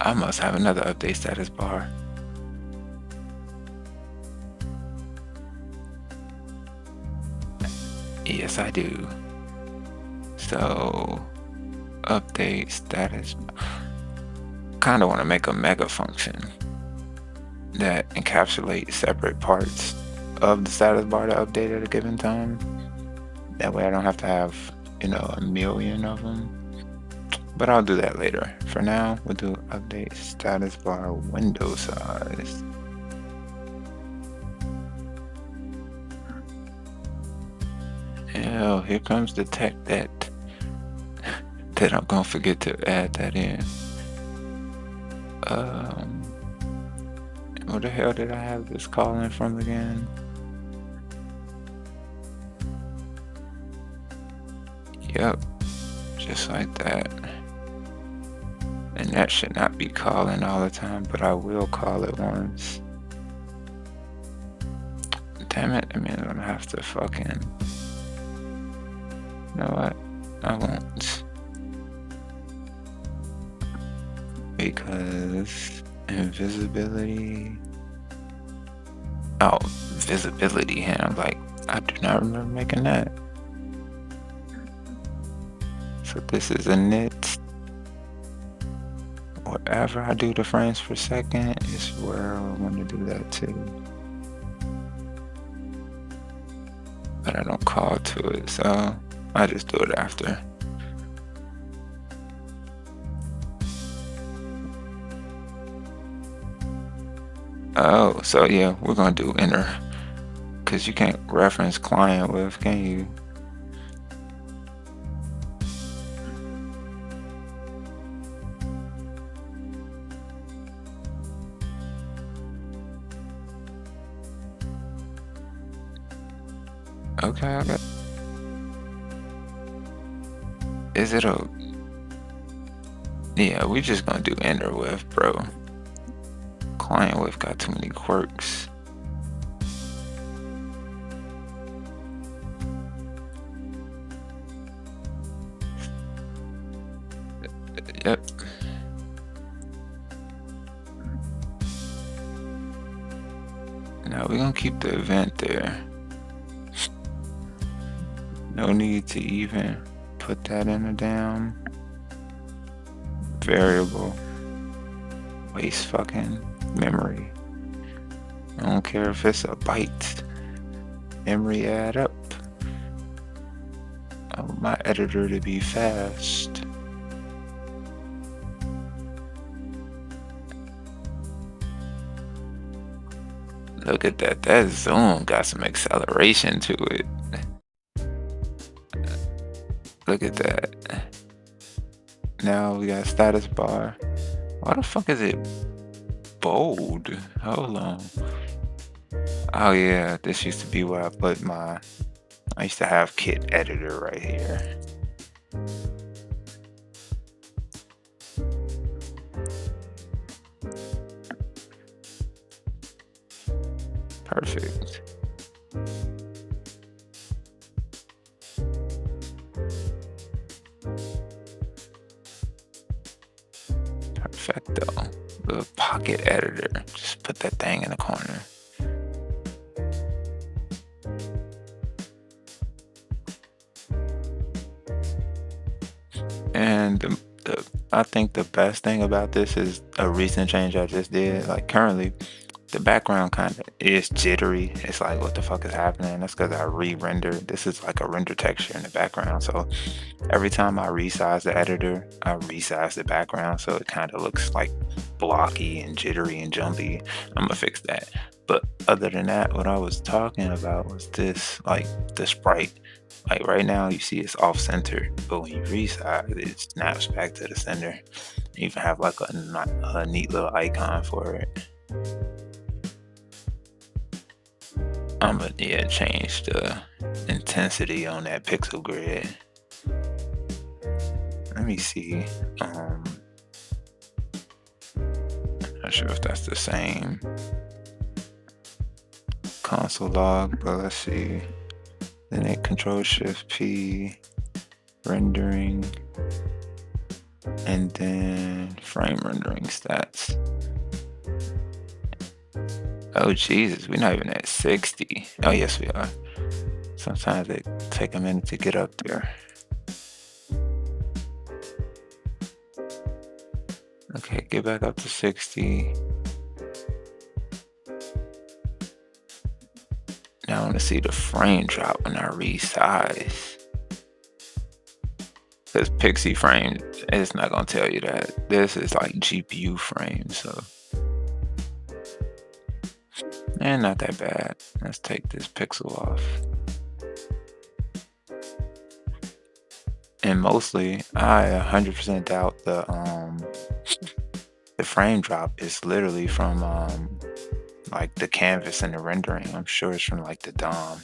I must have another update status bar. Yes, I do. So, update status. Kind of want to make a mega function that encapsulates separate parts of the status bar to update at a given time. That way I don't have to have, a million of them. But I'll do that later. For now, we'll do update status bar window size. Hell, here comes the tech that I'm gonna forget to add that in. Where the hell did I have this calling from again? Yep, just like that. And that should not be calling all the time, but I will call it once. Damn it, I mean, I'm gonna have to fucking... You know what? I won't. Because invisibility... Oh, visibility hand. Like, I do not remember making that. So this is a nit. Whatever I do the frames per second is where I want to do that too. But I don't call to it, so I just do it after. Oh, so yeah, we're gonna do inner, because you can't reference client with, can you? Okay, I got... Is it a... Yeah, we just gonna do inner with, bro. Client with got too many quirks. Yep. Now we're gonna keep the event there. No need to even put that in a damn variable. Waste fucking memory. I don't care if it's a byte. Memory add up. I want my editor to be fast. Look at that. That zoom got some acceleration to it. Look at that. Now we got status bar. Why the fuck is it bold? Hold on. Oh yeah, this used to be where I put my... I used to have kit editor right here. Perfect. Perfecto. The pocket editor. Just put that thing in the corner. And I think the best thing about this is a recent change I just did. Like currently, the background kind of is jittery. It's like, what the fuck is happening? That's because I re-rendered. This is like a render texture in the background. So every time I resize the editor, I resize the background. So it kind of looks like blocky and jittery and jumpy. I'm gonna fix that. But other than that, what I was talking about was this, like the sprite. Like right now you see it's off center, but when you resize, it snaps back to the center. You can have like a neat little icon for it. I'm gonna change the intensity on that pixel grid. Let me see. Not sure if that's the same console log, but let's see. Then it Control Shift P rendering. and then frame rendering stats. Oh Jesus, we're not even at 60. Oh yes, we are. Sometimes it take a minute to get up there. Okay, get back up to 60. Now I want to see the frame drop when I resize. Because Pixie frame is not going to tell you that. This is like GPU frame, so. And not that bad. Let's take this pixel off. And mostly, I 100% doubt the frame drop is literally from like the canvas and the rendering. I'm sure it's from like the DOM.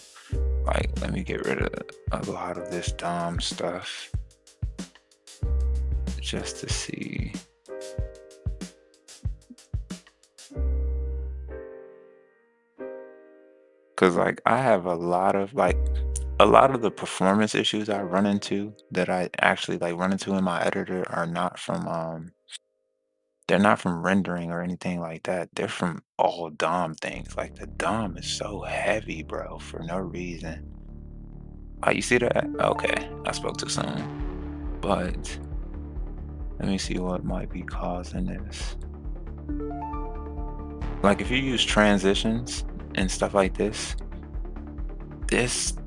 Like, let me get rid of a lot of this DOM stuff just to see. Cause like I have a lot of the performance issues I run into that I actually like run into in my editor are not from they're not from rendering or anything like that. They're from all DOM things. Like the DOM is so heavy, bro, for no reason. Oh, you see that? Okay, I spoke too soon. But let me see what might be causing this. Like if you use transitions and stuff like this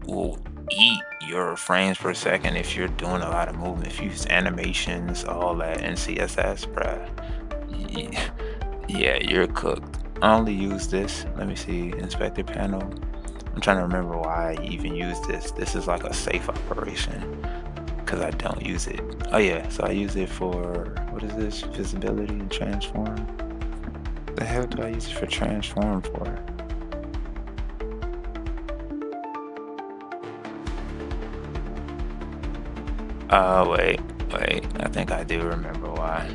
will eat your frames per second if you're doing a lot of movement. If you use animations, all that in CSS, bruh, yeah, you're cooked. I only use this. Let me see, inspector panel. I'm trying to remember why I even use this. This is like a safe operation because I don't use it. Oh yeah, so I use it for, what is this? Visibility and transform. The hell do I use it for transform for? Wait, I think I do remember why.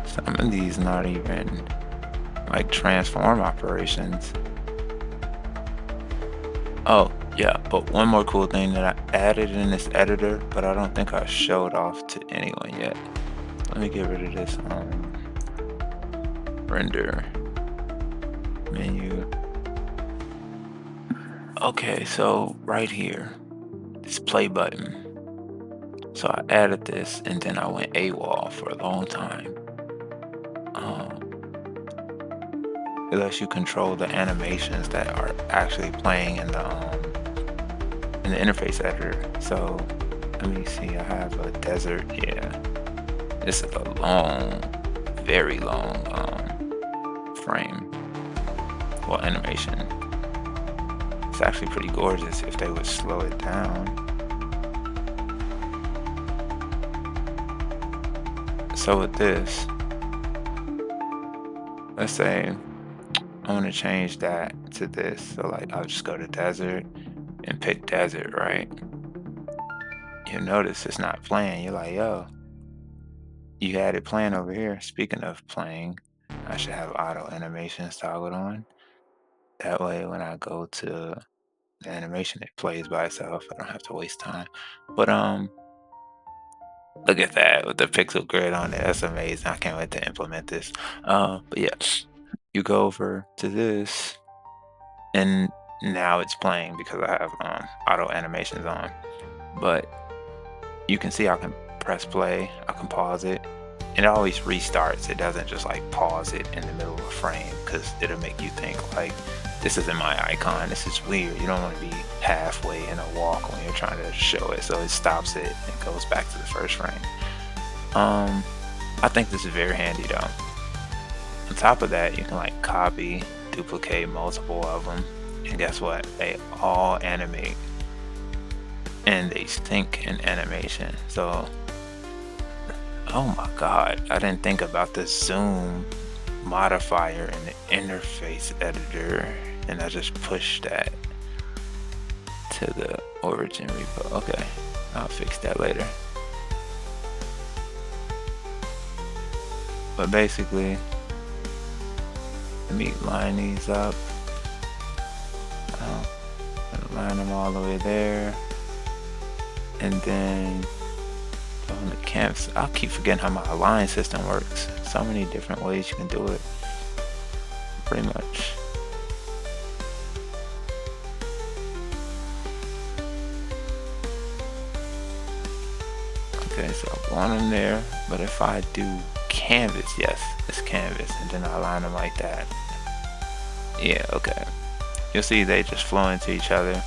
Some of these not even like transform operations. Oh, yeah, but one more cool thing that I added in this editor, but I don't think I showed off to anyone yet. Let me get rid of this render menu. Okay, so right here, this play button. So I added this and then I went AWOL for a long time. It lets you control the animations that are actually playing in the interface editor. So let me see, I have a desert. Yeah, this is a long, very long frame, well, animation. It's actually pretty gorgeous if they would slow it down. So with this, let's say I want to change that to this. So like I'll just go to desert and pick desert, right? You'll notice it's not playing. You're like, yo, you had it playing over here. Speaking of playing, I should have auto animations toggled on. That way when I go to the animation, it plays by itself. I don't have to waste time. But look at that with the pixel grid on it. That's amazing. I can't wait to implement this. But yeah, you go over to this and now it's playing because I have auto animations on. But you can see I can press play, I can pause it, and it always restarts. It doesn't just like pause it in the middle of a frame because it'll make you think like, this isn't my icon, this is weird. You don't want to be halfway in a walk when you're trying to show it, so it stops it and goes back to the first frame. I think this is very handy though. On top of that, you can like copy, duplicate multiple of them, and guess what? They all animate and they sync in animation. So, oh my God, I didn't think about the zoom modifier in the interface editor, and I just pushed that to the origin repo. Okay, I'll fix that later. But basically, let me line these up. line them all the way there. And then on the canvas, I'll keep forgetting how my align system works. So many different ways you can do it, pretty much. Okay, so I want them there, but if I do canvas, yes, it's canvas, and then I align them like that. Yeah, okay. You'll see they just flow into each other.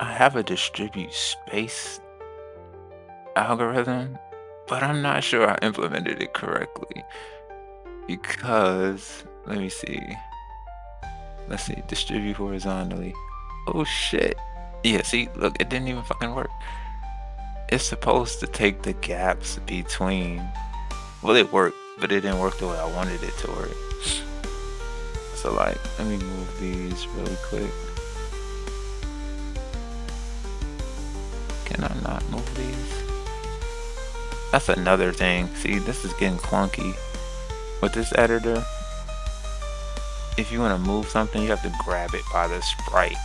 I have a distribute space algorithm, but I'm not sure I implemented it correctly because, let me see. Let's see, distribute horizontally. Oh shit. Yeah, see, look, it didn't even fucking work. It's supposed to take the gaps between. Well, it worked, but it didn't work the way I wanted it to work. So, like, let me move these really quick. Can I not move these? That's another thing. See, this is getting clunky. With this editor, if you want to move something, you have to grab it by the sprite.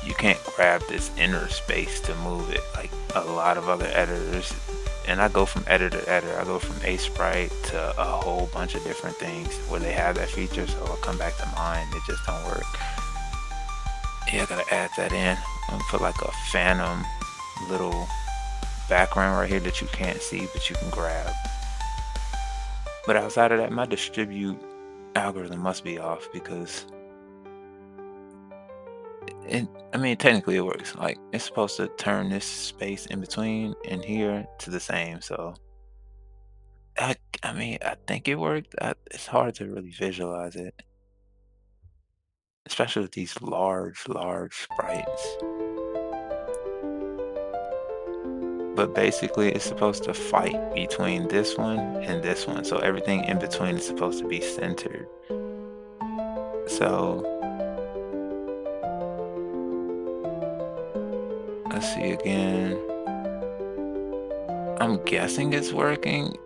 You can't grab this inner space to move it like a lot of other editors. And I go from editor to editor. I go from Aseprite to a whole bunch of different things where they have that feature. So I'll come back to mine. It just don't work. Yeah, I gotta add that in. I'm gonna put like a phantom little background right here that you can't see, but you can grab. But outside of that, my distribute algorithm must be off because I mean, technically it works. Like, it's supposed to turn this space in between and here to the same. So, I mean, I think it worked. It's hard to really visualize it, especially with these large sprites. But basically, it's supposed to fight between this one and this one. So everything in between is supposed to be centered. So let's see again. I'm guessing it's working.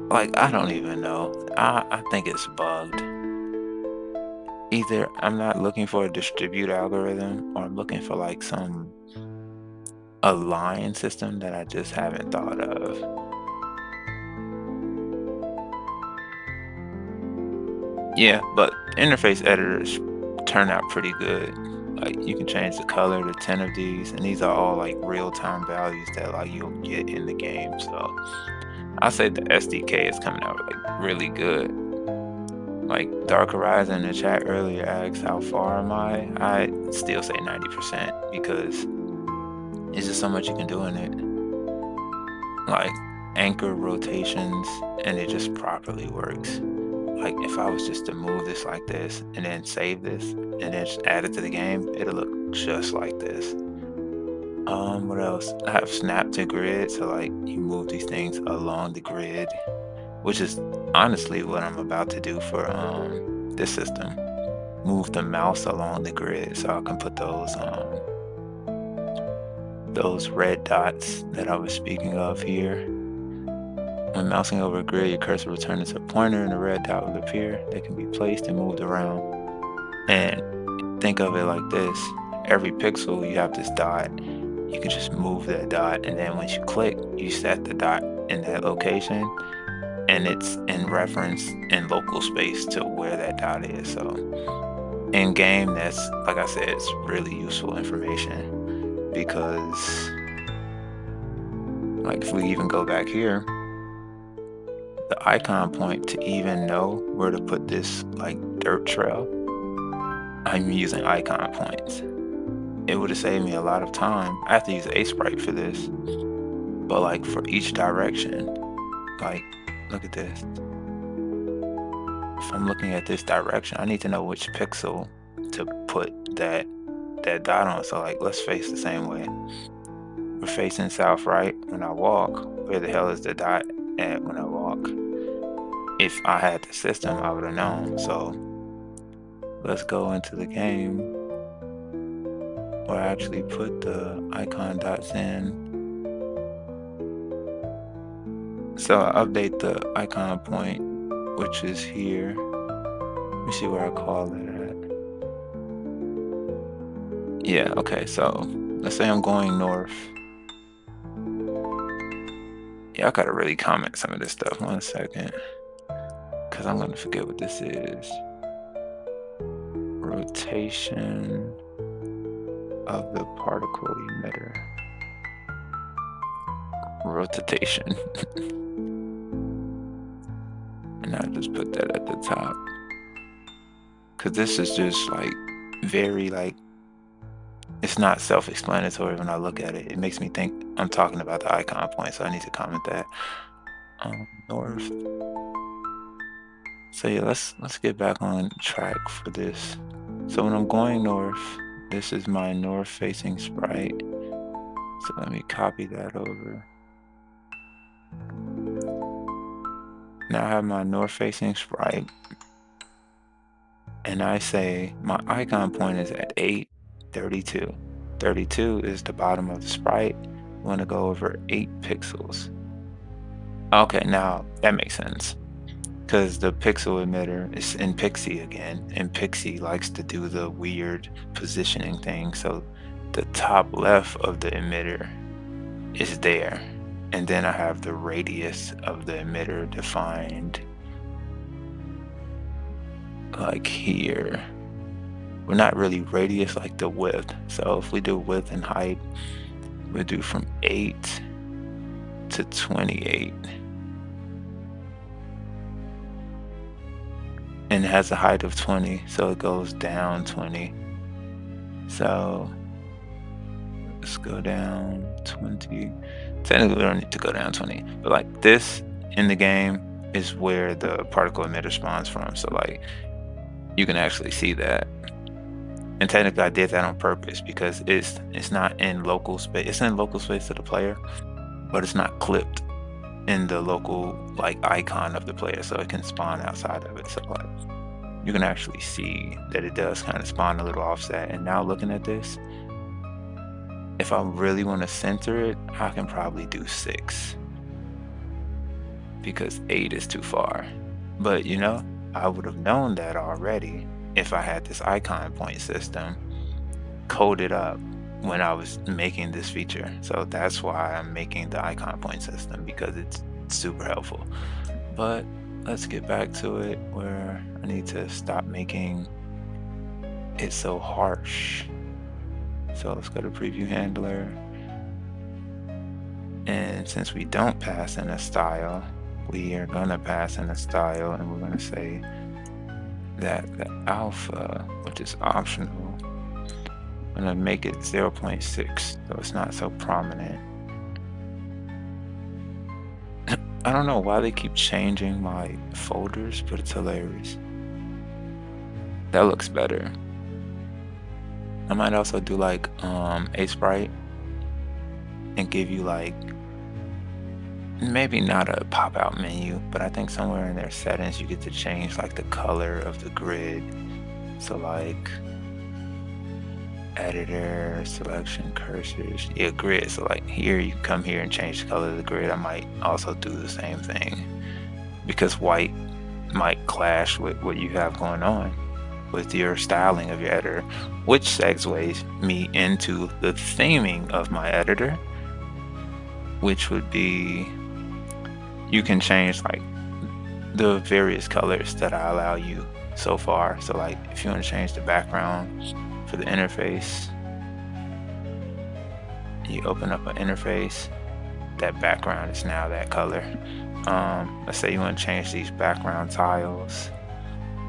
Like, I don't even know. I think it's bugged. Either I'm not looking for a distribute algorithm or I'm looking for like some align system that I just haven't thought of. Yeah, but interface editors turn out pretty good. Like, you can change the color to 10 of these, and these are all like real-time values that like you'll get in the game. So I say the SDK is coming out like really good. Like Dark Horizon in the chat earlier asked how far am I? I still say 90% because it's just so much you can do in it. Like anchor rotations, and it just properly works. Like if I was just to move this like this and then save this and then just add it to the game, it'll look just like this. What else? I have snap to grid, so like you move these things along the grid, which is honestly what I'm about to do for this system. Move the mouse along the grid so I can put those red dots that I was speaking of here. When mousing over a grid, your cursor will turn into a pointer and a red dot will appear. They can be placed and moved around. And think of it like this. Every pixel, you have this dot. You can just move that dot, and then once you click, you set the dot in that location, and it's in reference in local space to where that dot is. So in game, that's, like I said, it's really useful information because, like, if we even go back here, the icon point to even know where to put this like dirt trail, I'm using icon points. It would have saved me a lot of time. I have to use Aseprite for this, but like for each direction, like look at this. If I'm looking at this direction, I need to know which pixel to put that dot on. So like, let's face the same way. We're facing south, right? When I walk, where the hell is the dot at when I walk? If I had the system, I would have known. So let's go into the game where I actually put the icon dots in. So I update the icon point, which is here. Let me see where I call it at. Yeah, okay, so let's say I'm going north. Yeah, I gotta really comment some of this stuff. 1 second, because I'm gonna forget what this is. Rotation of the particle emitter. Rotation. And I just put that at the top. Because this is just like very like, it's not self-explanatory when I look at it. It makes me think I'm talking about the icon point, so I need to comment that. North. So yeah, let's get back on track for this. So when I'm going north, this is my north facing sprite. So let me copy that over. Now I have my north facing sprite. And I say my icon point is at 832. 32 is the bottom of the sprite. I want to go over 8 pixels. Okay, now that makes sense. Because the pixel emitter is in Pixie again, and Pixie likes to do the weird positioning thing. So the top left of the emitter is there. And then I have the radius of the emitter defined like here. Well, not really radius, like the width. So if we do width and height, we'll do from 8 to 28. And it has a height of 20, so it goes down 20. So let's go down 20. Technically, we don't need to go down 20, but like this in the game is where the particle emitter spawns from. So like you can actually see that. And technically, I did that on purpose because it's not in local space. It's in local space to the player, but it's not clipped in the local like icon of the player, so it can spawn outside of it. So like you can actually see that it does kind of spawn a little offset. And now looking at this, if I really want to center it, I can probably do 6 because 8 is too far. But you know, I would have known that already if I had this icon point system coded up when I was making this feature. So that's why I'm making the icon point system, because it's super helpful. But let's get back to it where I need to stop making it so harsh. So let's go to preview handler. And since we don't pass in a style, we are gonna pass in a style, and we're gonna say that the alpha, which is optional, I'm gonna make it 0.6, so it's not so prominent. I don't know why they keep changing my folders, but it's hilarious. That looks better. I might also do like a sprite and give you like, maybe not a pop-out menu, but I think somewhere in their settings you get to change like the color of the grid. So like editor, selection, cursors, yeah, grid. So like here, you come here and change the color of the grid. I might also do the same thing because white might clash with what you have going on with your styling of your editor, which segues me into the theming of my editor, which would be, you can change like the various colors that I allow you so far. So like if you want to change the background for the interface, you open up an interface, that background is now that color. Let's say you want to change these background tiles.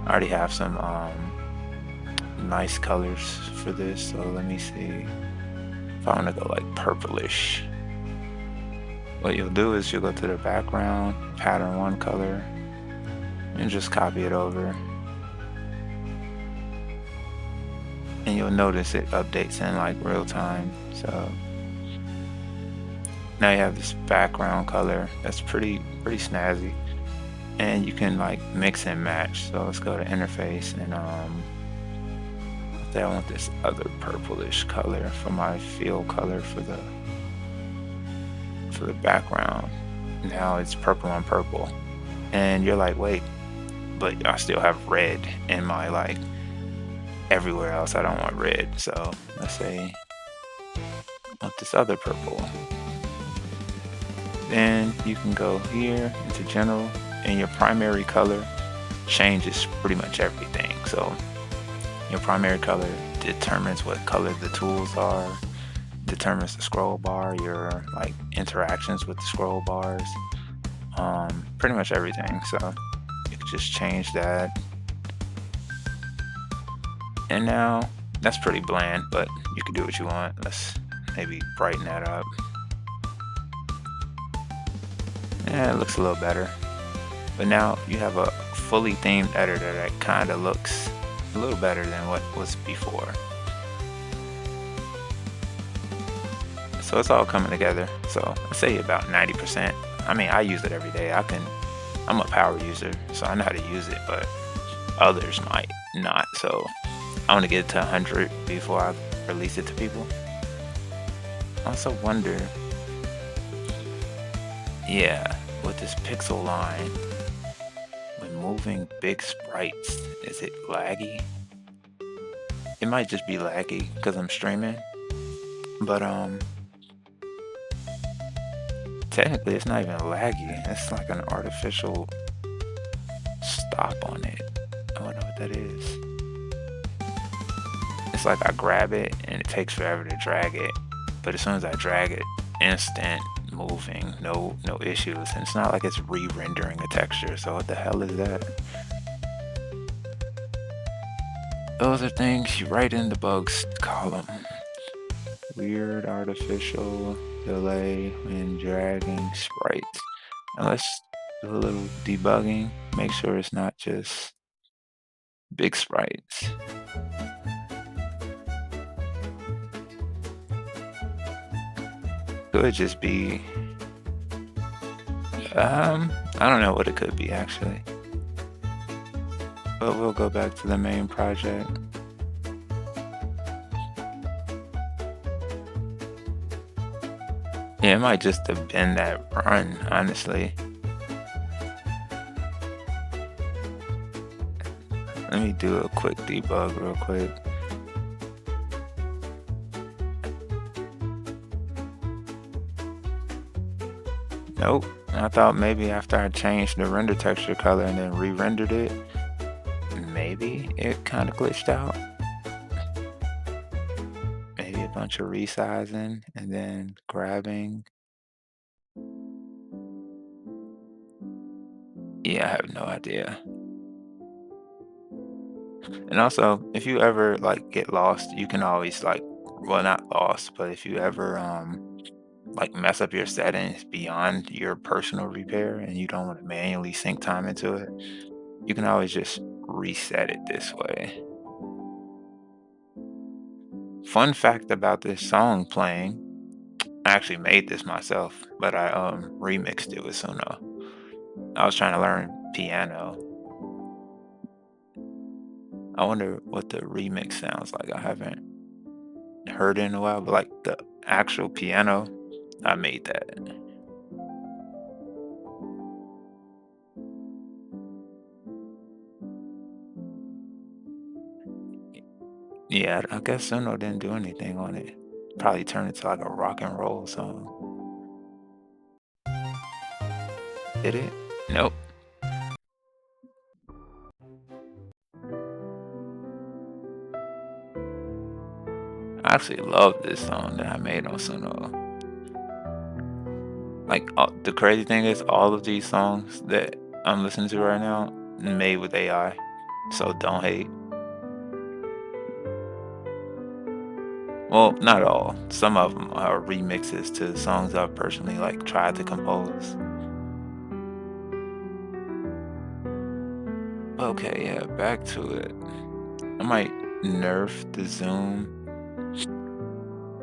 I already have some nice colors for this, so let me see if I want to go like purplish. What you'll do is you'll go to the background, pattern 1 color, and just copy it over. And you'll notice it updates in like real time. So now you have this background color that's pretty snazzy, and you can like mix and match. So let's go to interface, and I want this other purplish color for my fill color for the background. Now it's purple on purple, and you're like, wait, but I still have red in my like everywhere else I don't want red. So let's say I want this other purple. Then you can go here into general, and your primary color changes pretty much everything. So your primary color determines what color the tools are, determines the scroll bar, your like interactions with the scroll bars, pretty much everything. So you can just change that. And now that's pretty bland, but you can do what you want. Let's maybe brighten that up. Yeah, it looks a little better. But now you have a fully themed editor that kind of looks a little better than what was before. So it's all coming together. So I say about 90%. I mean, I use it every day. I'm a power user, so I know how to use it, but others might not. So I want to get it to 100 before I release it to people. I also wonder, yeah, with this pixel line, when moving big sprites, is it laggy? It might just be laggy because I'm streaming, but technically it's not even laggy. It's like an artificial stop on it. I don't know what that is. It's like I grab it and it takes forever to drag it, but as soon as I drag it, instant moving, no issues. And it's not like it's re-rendering a texture. So what the hell is that? Those are things you write in the bugs column. Weird artificial delay when dragging sprites. And let's do a little debugging. Make sure it's not just big sprites. Could just be, I don't know what it could be actually. But we'll go back to the main project. Yeah, it might just have been that run, honestly. Let me do a quick debug real quick. Nope. I thought maybe after I changed the render texture color and then re-rendered it, maybe it kind of glitched out. Maybe a bunch of resizing and then grabbing. Yeah, I have no idea. And also, if you ever like get lost, you can always like, well, not lost, but if you ever like mess up your settings beyond your personal repair and you don't want to manually sink time into it, you can always just reset it this way. Fun fact about this song playing, I actually made this myself, but I remixed it with Suno. I was trying to learn piano. I wonder what the remix sounds like. I haven't heard it in a while, but like the actual piano, I made that. Yeah, I guess Suno didn't do anything on it. Probably turned it to like a rock and roll song. Did it? Nope. I actually love this song that I made on Suno. Like the crazy thing is, all of these songs that I'm listening to right now made with AI. So don't hate. Well, not all. Some of them are remixes to songs I've personally like tried to compose. Okay, yeah, back to it. I might nerf the zoom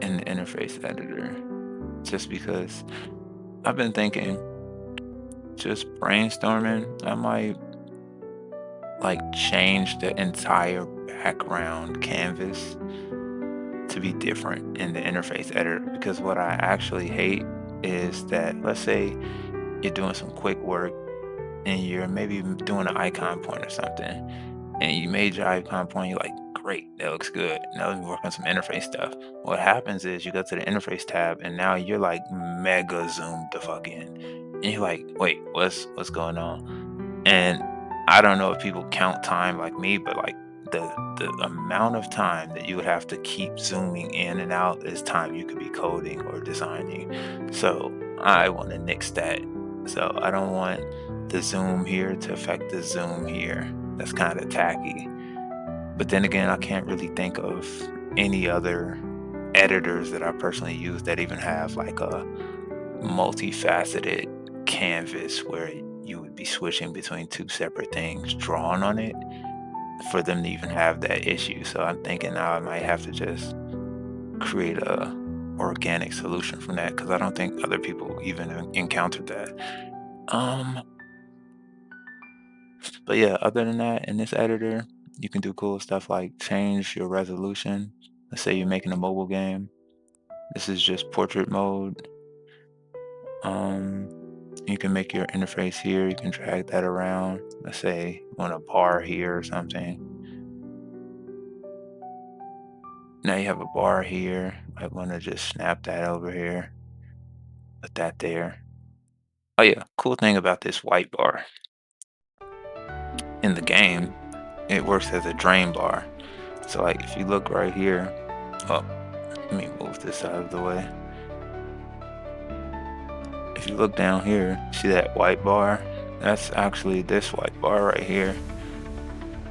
in the interface editor just because I've been thinking, just brainstorming, I might like change the entire background canvas to be different in the interface editor, because what I actually hate is that, let's say you're doing some quick work and you're maybe doing an icon point or something, and you made your icon point, you like great, that looks good. Now let me work on some interface stuff. What happens is you go to the interface tab and now you're like mega zoomed the fuck in. And you're like, wait, what's going on? And I don't know if people count time like me, but like the amount of time that you would have to keep zooming in and out is time you could be coding or designing. So I want to nix that. So I don't want the zoom here to affect the zoom here. That's kind of tacky. But then again, I can't really think of any other editors that I personally use that even have like a multifaceted canvas where you would be switching between two separate things drawn on it for them to even have that issue. So I'm thinking now I might have to just create a organic solution from that because I don't think other people even encountered that. Um, but yeah, other than that, in this editor, you can do cool stuff like change your resolution. Let's say you're making a mobile game. This is just portrait mode. Um, you can make your interface here. You can drag that around. Let's say you want a bar here or something. Now you have a bar here. Might want to just snap that over here. Put that there. Oh yeah, cool thing about this white bar. In the game, it works as a drain bar. So like if you look right here, oh, let me move this out of the way. If you look down here, see that white bar? That's actually this white bar right here.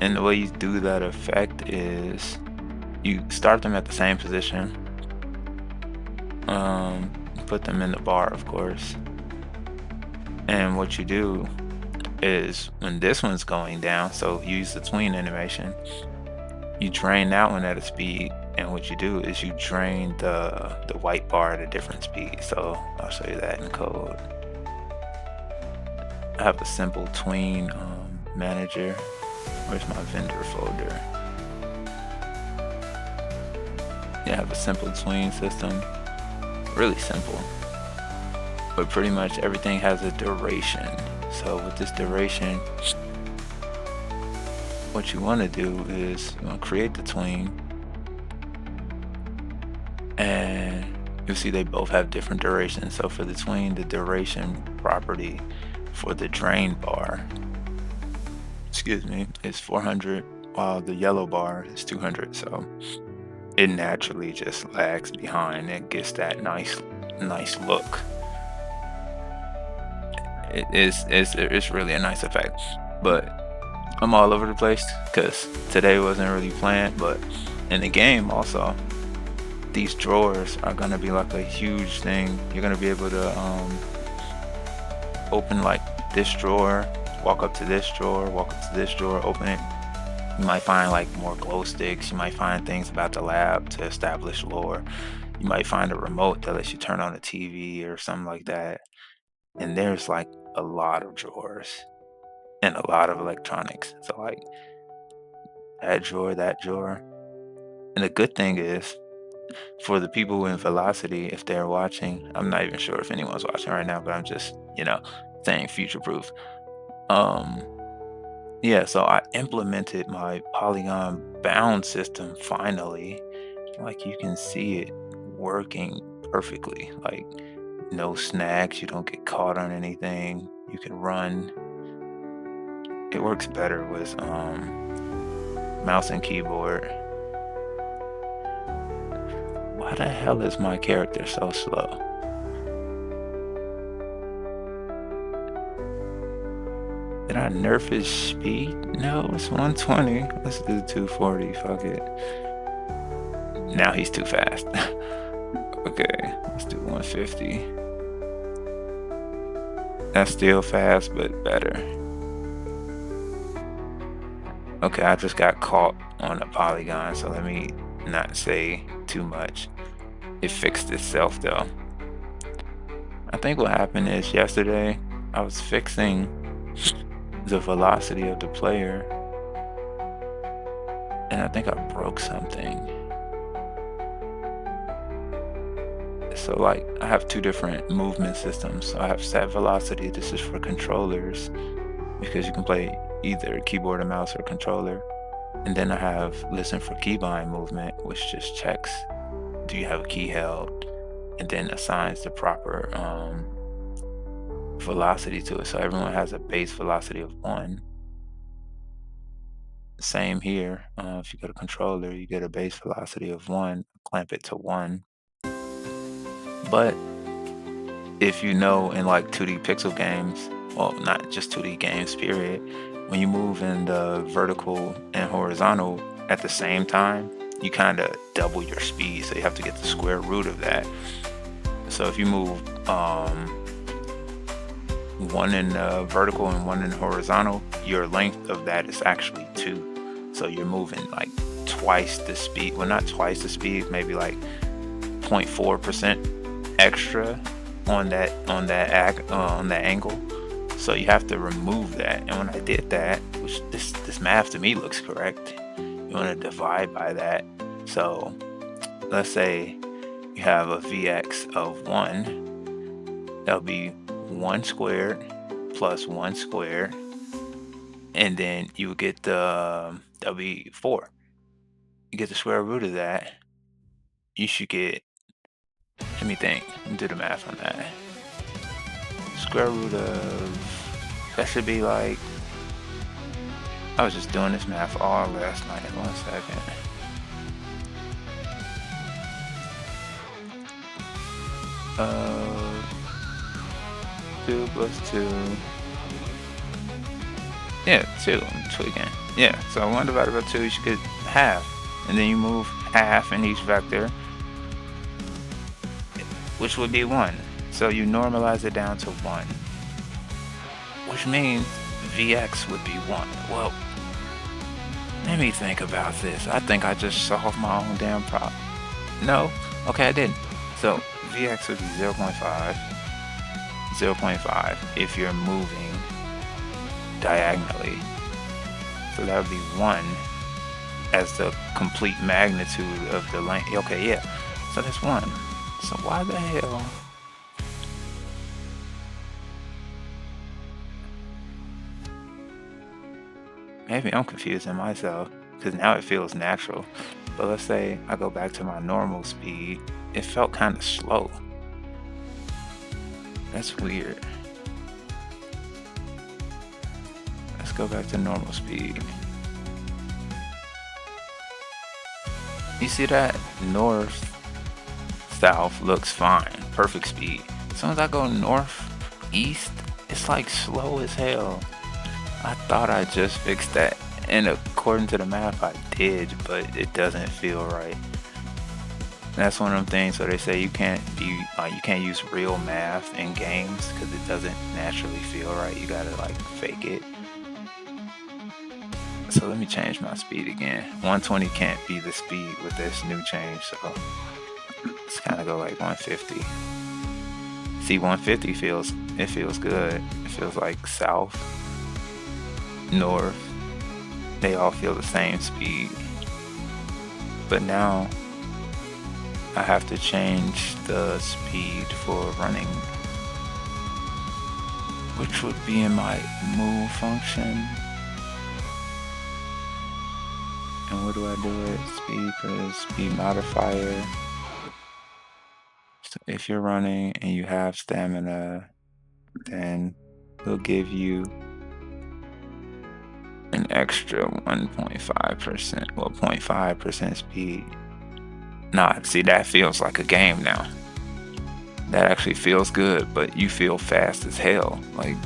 And the way you do that effect is you start them at the same position. Put them in the bar, of course. And what you do is when this one's going down, so use the tween animation, you drain that one at a speed. And what you do is you drain the white bar at a different speed. So I'll show you that in code. I have a simple tween manager. Where's my vendor folder? Yeah, I have a simple tween system. Really simple. But pretty much everything has a duration. So with this duration, what you want to do is you want to create the tween. And you'll see they both have different durations. So for the tween, the duration property for the drain bar, excuse me, is 400, while the yellow bar is 200. So it naturally just lags behind and gets that nice look. It's really a nice effect. But I'm all over the place because today wasn't really planned. But in the game also, these drawers are gonna be like a huge thing. You're gonna be able to open like this drawer, walk up to this drawer, walk up to this drawer, open it. You might find like more glow sticks. You might find things about the lab to establish lore. You might find a remote that lets you turn on a TV or something like that. And there's like a lot of drawers and a lot of electronics. So like that drawer, that drawer. And the good thing is, for the people in Velocity, if they're watching, I'm not even sure if anyone's watching right now, but I'm just, saying future proof. Yeah, so I implemented my Polygon bound system finally. Like you can see it working perfectly. Like no snags, you don't get caught on anything. You can run. It works better with mouse and keyboard. Why the hell is my character so slow? Did I nerf his speed? No, it's 120. Let's do 240. Fuck it. Now he's too fast. Okay, let's do 150. That's still fast, but better. Okay, I just got caught on a polygon, so let me not say too much. It fixed itself though. I think what happened is yesterday I was fixing the velocity of the player and I think I broke something. So like I have two different movement systems. So I have set velocity. This is for controllers because you can play either keyboard or mouse or controller. And then I have listen for keybind movement, which just checks, do you have a key held? And then assigns the proper velocity to it. So everyone has a base velocity of 1. Same here. If you go to controller, you get a base velocity of 1, clamp it to 1. But if you know in like 2D pixel games, well, not just 2D games, period, when you move in the vertical and horizontal at the same time, you kind of double your speed. So you have to get the square root of that. So if you move one in vertical and one in horizontal, your length of that is actually 2. So you're moving like twice the speed. Well, not twice the speed, maybe like 0.4% extra on that angle. So you have to remove that. And when I did that, which this math to me looks correct, you want to divide by that. So let's say you have a Vx of 1, that'll be 1 squared plus 1 squared, and then you would get that'll be 4. You get the square root of that, you should get, let me think, let me do the math on that. Square root of, that should be like, I was just doing this math all last night. 1 second. Uh, 2 plus 2. Yeah, 2. Again. Yeah, so 1 divided by 2, you should get half. And then you move half in each vector, which would be 1. So you normalize it down to 1, which means Vx would be 1. Well, let me think about this. I think I just solved my own damn problem. No, okay, I didn't. So Vx would be 0.5, 0.5 if you're moving diagonally. So that would be 1 as the complete magnitude of the length. Okay, yeah. So that's 1. So why the hell? Maybe I'm confusing myself because now it feels natural. But let's say I go back to my normal speed. It felt kind of slow. That's weird. Let's go back to normal speed. You see that? North, south looks fine. Perfect speed. As soon as I go north, east, it's like slow as hell. I thought I just fixed that. And according to the math, I did, but it doesn't feel right. That's one of them things. So they say you can't use real math in games because it doesn't naturally feel right. You gotta like fake it. So let me change my speed again. 120 can't be the speed with this new change, so let's kind of go like 150. See, 150 feels good. It feels like south, north, they all feel the same speed. But now I have to change the speed for running, which would be in my move function. And where do I do it? Speed for speed modifier. So if you're running and you have stamina, then it'll give you an extra 1.5%, well, 0.5% speed. Nah, see, that feels like a game now. That actually feels good, but you feel fast as hell. Like,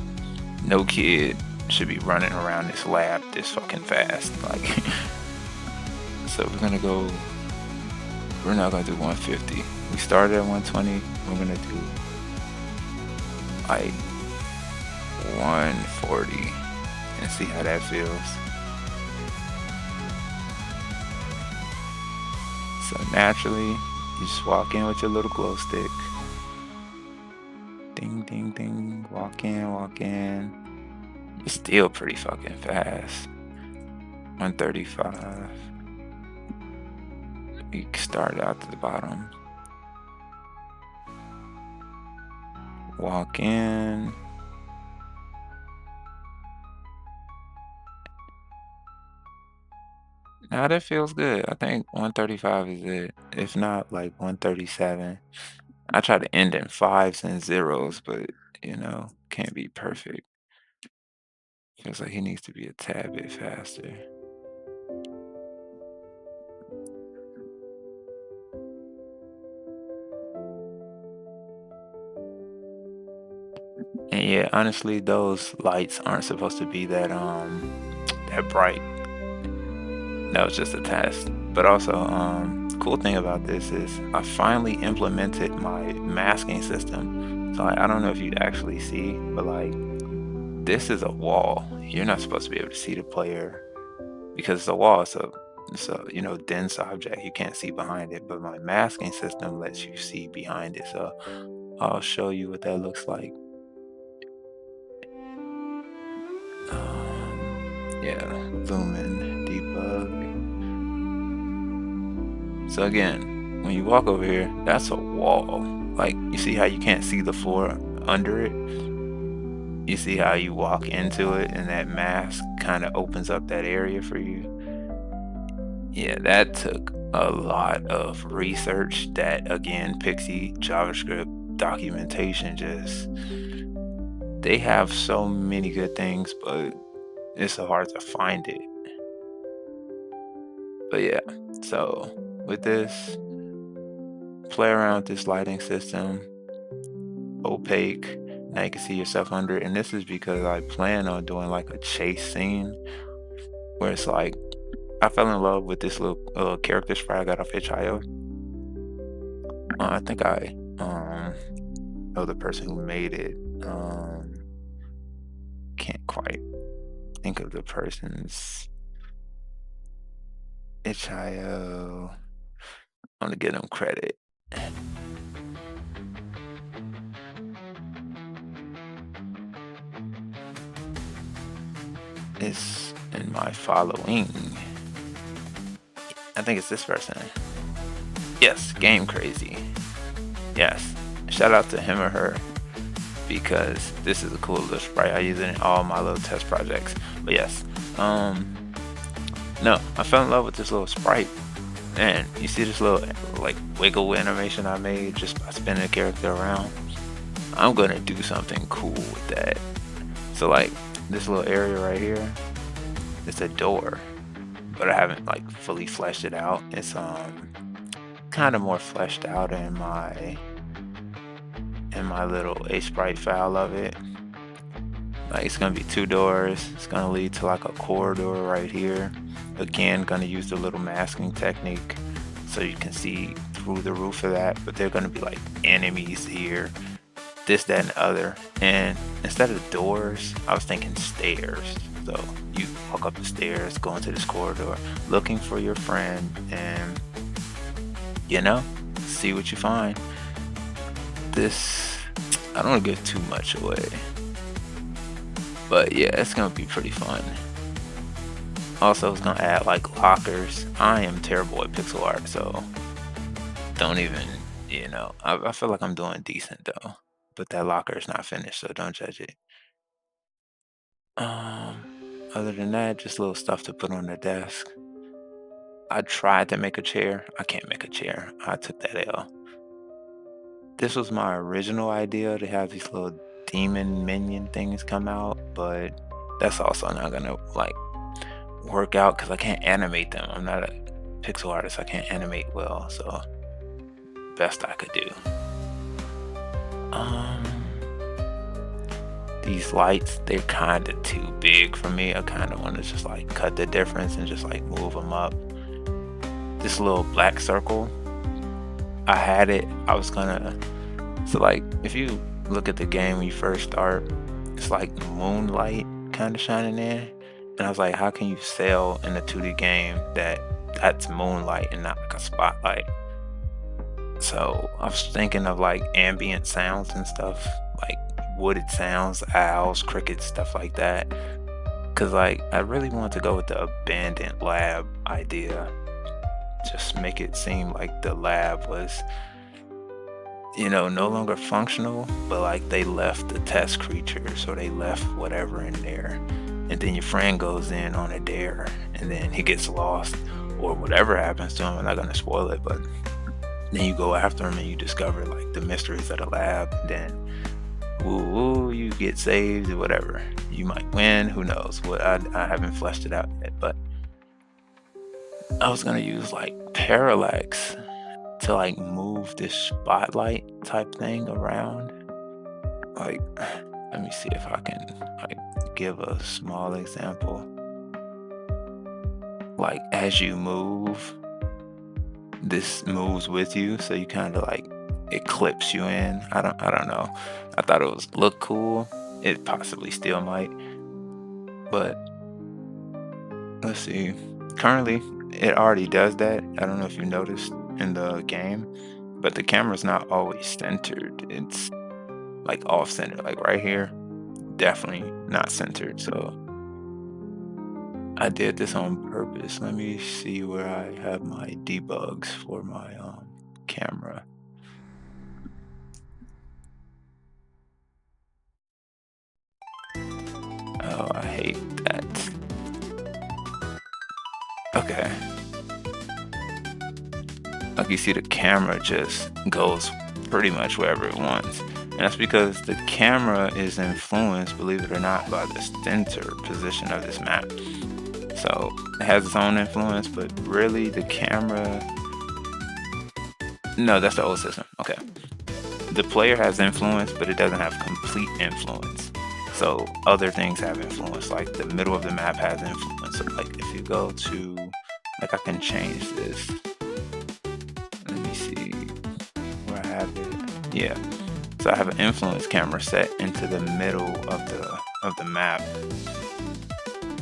no kid should be running around this lab this fucking fast. Like, so we're not gonna do 150. We started at 120, we're gonna do like 140 and see how that feels. So naturally, you just walk in with your little glow stick. Ding, ding, ding, walk in. It's still pretty fucking fast. 135. You start out to the bottom. Walk in. Now that feels good. I think 135 is it. If not, like 137. I try to end in fives and zeros, but can't be perfect. Feels like he needs to be a tad bit faster. And yeah, honestly, those lights aren't supposed to be that bright. That was just a test. But also, cool thing about this is I finally implemented my masking system. So I don't know if you'd actually see, but like this is a wall. You're not supposed to be able to see the player because it's a wall. So dense object. You can't see behind it. But my masking system lets you see behind it. So I'll show you what that looks like. Yeah, zoom in, debug. So again, when you walk over here, that's a wall. Like you see how you can't see the floor under it? You see how you walk into it and that mask kind of opens up that area for you? Yeah, that took a lot of research that again, Pixie, JavaScript, documentation just they have so many good things, but it's so hard to find it. But yeah, so with this, play around with this lighting system, opaque. Now you can see yourself under it. And this is because I plan on doing like a chase scene where it's like I fell in love with this little character sprite I got off itch.io. I think I know the person who made it. Can't quite think of the person's itch.io. I'm gonna give them credit. It's in my following. I think it's this person. Yes, Game Crazy. Yes. Shout out to him or her because this is a cool little sprite. I use it in all my little test projects. But yes, no, I fell in love with this little sprite. And you see this little like wiggle animation I made just by spinning the character around. I'm gonna do something cool with that. So like this little area right here, it's a door, but I haven't like fully fleshed it out. It's kind of more fleshed out in my little A sprite file of it. Like it's gonna be two doors. It's gonna lead to like a corridor right here. Again, gonna use the little masking technique so you can see through the roof of that. But they're gonna be like enemies here, this, that, and the other. And instead of doors, I was thinking stairs. So you walk up the stairs, go into this corridor, looking for your friend, and see what you find. This, I don't want to give too much away. But yeah, it's gonna be pretty fun. Also, it's gonna add like lockers. I am terrible at pixel art, so don't even, I feel like I'm doing decent though. But that locker is not finished, so don't judge it. Other than that, just little stuff to put on the desk. I tried to make a chair. I can't make a chair. I took that L. This was my original idea to have these little demon minion things come out, but that's also not gonna like work out because I can't animate them. I'm not a pixel artist. I can't animate well, so best I could do. Um, these lights, they're kind of too big for me. I kind of want to just like cut the difference and just like move them up. This little black circle, I had it. I was gonna, so like if you look at the game when you first start, it's like moonlight kind of shining in. And I was like, how can you sail in a 2D game that's moonlight and not like a spotlight? So I was thinking of like ambient sounds and stuff, like wooded sounds, owls, crickets, stuff like that. Cause like I really wanted to go with the abandoned lab idea. Just make it seem like the lab was, no longer functional, but like they left the test creatures or they left whatever in there. and then your friend goes in on a dare, and then he gets lost, or whatever happens to him. I'm not gonna spoil it, but then you go after him and you discover like the mysteries of the lab. And then, woo, woo, you get saved or whatever. You might win. Who knows? What I haven't fleshed it out yet, but I was gonna use like parallax to like move this spotlight type thing around. Like, let me see if I can like give a small example. Like as you move, this moves with you, so you kind of like it clips you in. I don't know. I thought it was look cool. It possibly still might, but let's see. Currently, it already does that. I don't know if you noticed in the game, but the camera's not always centered. It's like off center, like right here, definitely not centered. So I did this on purpose. Let me see where I have my debugs for my camera. Oh, I hate that. Okay. Like you see the camera just goes pretty much wherever it wants. And that's because the camera is influenced, believe it or not, by the center position of this map. So it has its own influence, but really the camera, no, that's the old system. Okay. The player has influence, but it doesn't have complete influence. So other things have influence, like the middle of the map has influence. So like if you go to, like I can change this. Let me see where I have it. Yeah. So I have an influence camera set into the middle of the map.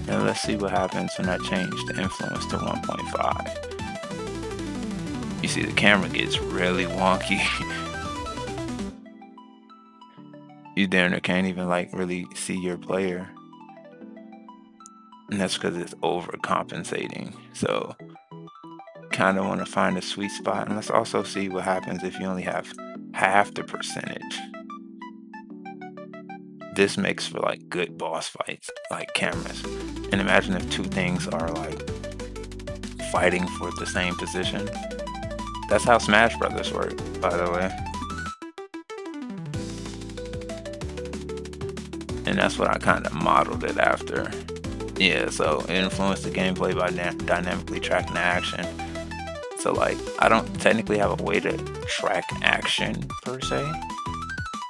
Now let's see what happens when I change the influence to 1.5. You see the camera gets really wonky. You damn near can't even like really see your player. And that's because it's overcompensating. So kind of want to find a sweet spot. And let's also see what happens if you only have half the percentage. This makes for like good boss fights, like cameras. And imagine if two things are like fighting for the same position. That's how Smash Brothers work, by the way. And that's what I kind of modeled it after. Yeah, so it influenced the gameplay by dynamically tracking the action. So like, I don't technically have a way to track action per se,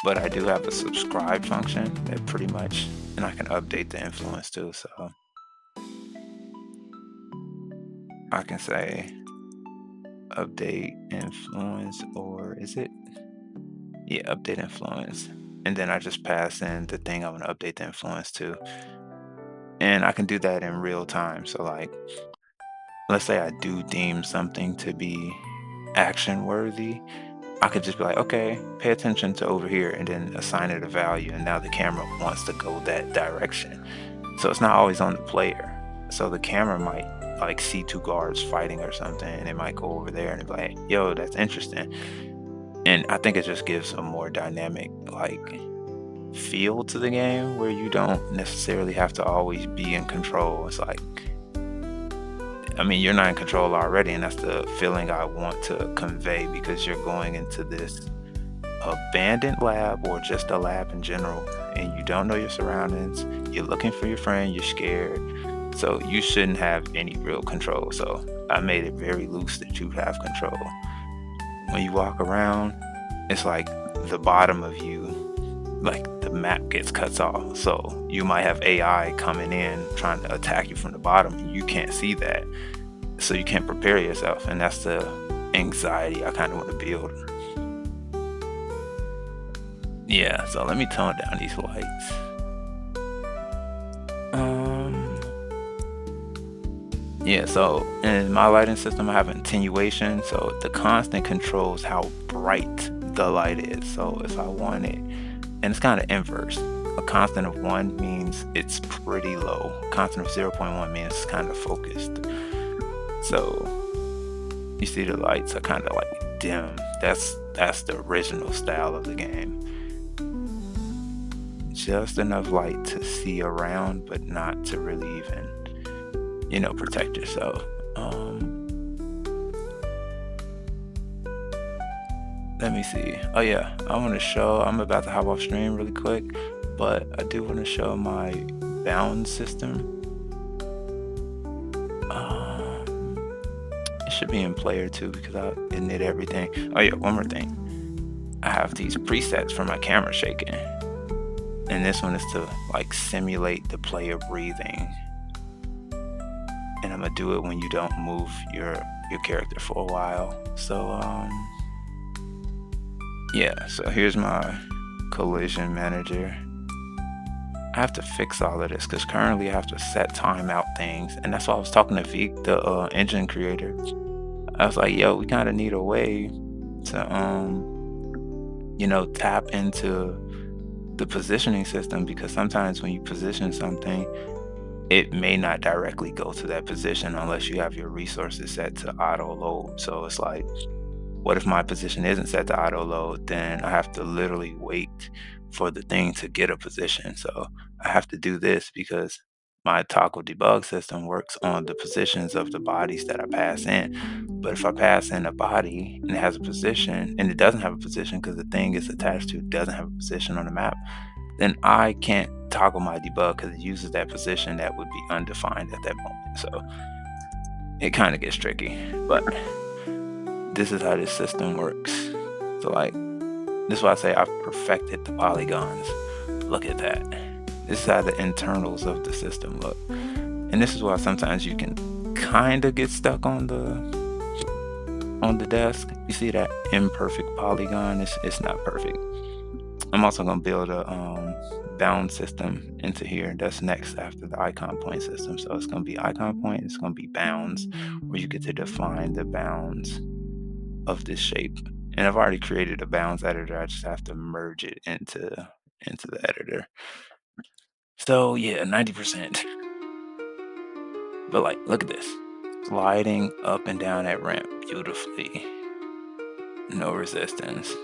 but I do have a subscribe function that pretty much, and I can update the influence too. So I can say update influence, or is it? Yeah, update influence. And then I just pass in the thing I want to update the influence to. And I can do that in real time. So like, let's say I do deem something to be action worthy. I could just be like, okay, pay attention to over here, and then assign it a value. And now the camera wants to go that direction. So it's not always on the player. So the camera might like see two guards fighting or something, and it might go over there and be like, yo, that's interesting. And I think it just gives a more dynamic like feel to the game where you don't necessarily have to always be in control. It's like, I mean, you're not in control already, and that's the feeling I want to convey, because you're going into this abandoned lab, or just a lab in general, and you don't know your surroundings. You're looking for your friend, you're scared, so you shouldn't have any real control. So I made it very loose that you have control. When you walk around, it's like the bottom of you, like the map gets cut off. So you might have AI coming in trying to attack you from the bottom, and you can't see that. So you can't prepare yourself, and that's the anxiety I kind of want to build. Yeah, so let me tone down these lights. Yeah, so in my lighting system, I have attenuation. So the constant controls how bright the light is. So if I want it, and it's kind of inverse. A constant of 1 means it's pretty low. A constant of 0.1 means it's kind of focused. So you see the lights are kind of like dim. That's the original style of the game. just enough light to see around, but not to really even, protect yourself. Let me see. Oh yeah, I want to show. I'm about to hop off stream really quick, but I do want to show my bound system. It should be in player too because I init everything. Oh yeah, one more thing. I have these presets for my camera shaking, and this one is to like simulate the player breathing. And I'm gonna do it when you don't move your character for a while. So yeah, so here's my collision manager. I have to fix all of this because currently I have to set timeout things, and that's why I was talking to Vic, the engine creator. I was like, yo, we kind of need a way to tap into the positioning system, because sometimes when you position something, it may not directly go to that position unless you have your resources set to auto load. So it's like, what if my position isn't set to auto load? Then I have to literally wait for the thing to get a position. So I have to do this because my toggle debug system works on the positions of the bodies that I pass in. But if I pass in a body and it has a position and it doesn't have a position because the thing it's attached to doesn't have a position on the map, then I can't toggle my debug because it uses that position that would be undefined at that moment. So it kind of gets tricky. But this is how this system works. So like, this is why I say I've perfected the polygons. Look at that. This is how the internals of the system look. And this is why sometimes you can kind of get stuck on the desk. You see that imperfect polygon? It's not perfect. I'm also gonna build a bound system into here. That's next after the icon point system. So it's gonna be icon point, it's gonna be bounds, where you get to define the bounds of this shape. And I've already created a bounds editor. I just have to merge it into the editor. So yeah, 90%. But like, look at this. Sliding up and down that ramp beautifully. No resistance.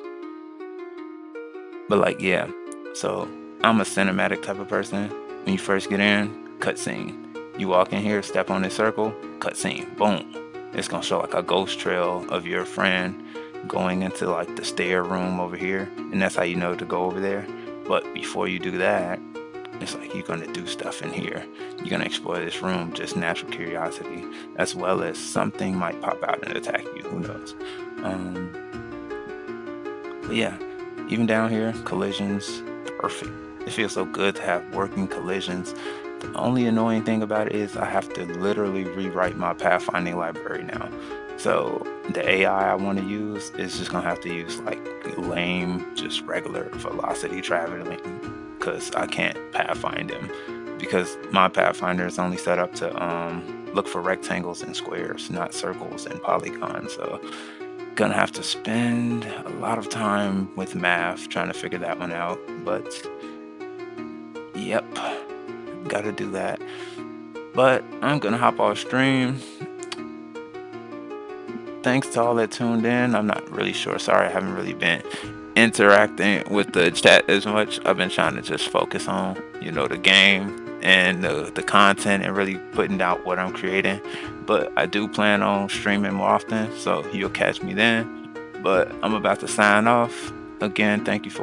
But like, yeah. So I'm a cinematic type of person. When you first get in, cutscene. You walk in here, step on this circle, cutscene. Boom. It's gonna show like a ghost trail of your friend going into like the stair room over here, and that's how you know to go over there. But before you do that, it's like you're gonna do stuff in here. You're gonna explore this room, just natural curiosity, as well as something might pop out and attack you. Who knows? But yeah, even down here, collisions, perfect. It feels so good to have working collisions. The only annoying thing about it is I have to literally rewrite my pathfinding library now. So the AI I want to use is just gonna have to use like lame, just regular velocity traveling, because I can't pathfind him, because my pathfinder is only set up to look for rectangles and squares, not circles and polygons. So gonna have to spend a lot of time with math trying to figure that one out. But yep, gotta do that. But I'm gonna hop off stream. Thanks to all that tuned in. I'm not really sure. Sorry, I haven't really been interacting with the chat as much. I've been trying to just focus on, the game and the content and really putting out what I'm creating. But I do plan on streaming more often, so you'll catch me then. But I'm about to sign off. Again, thank you for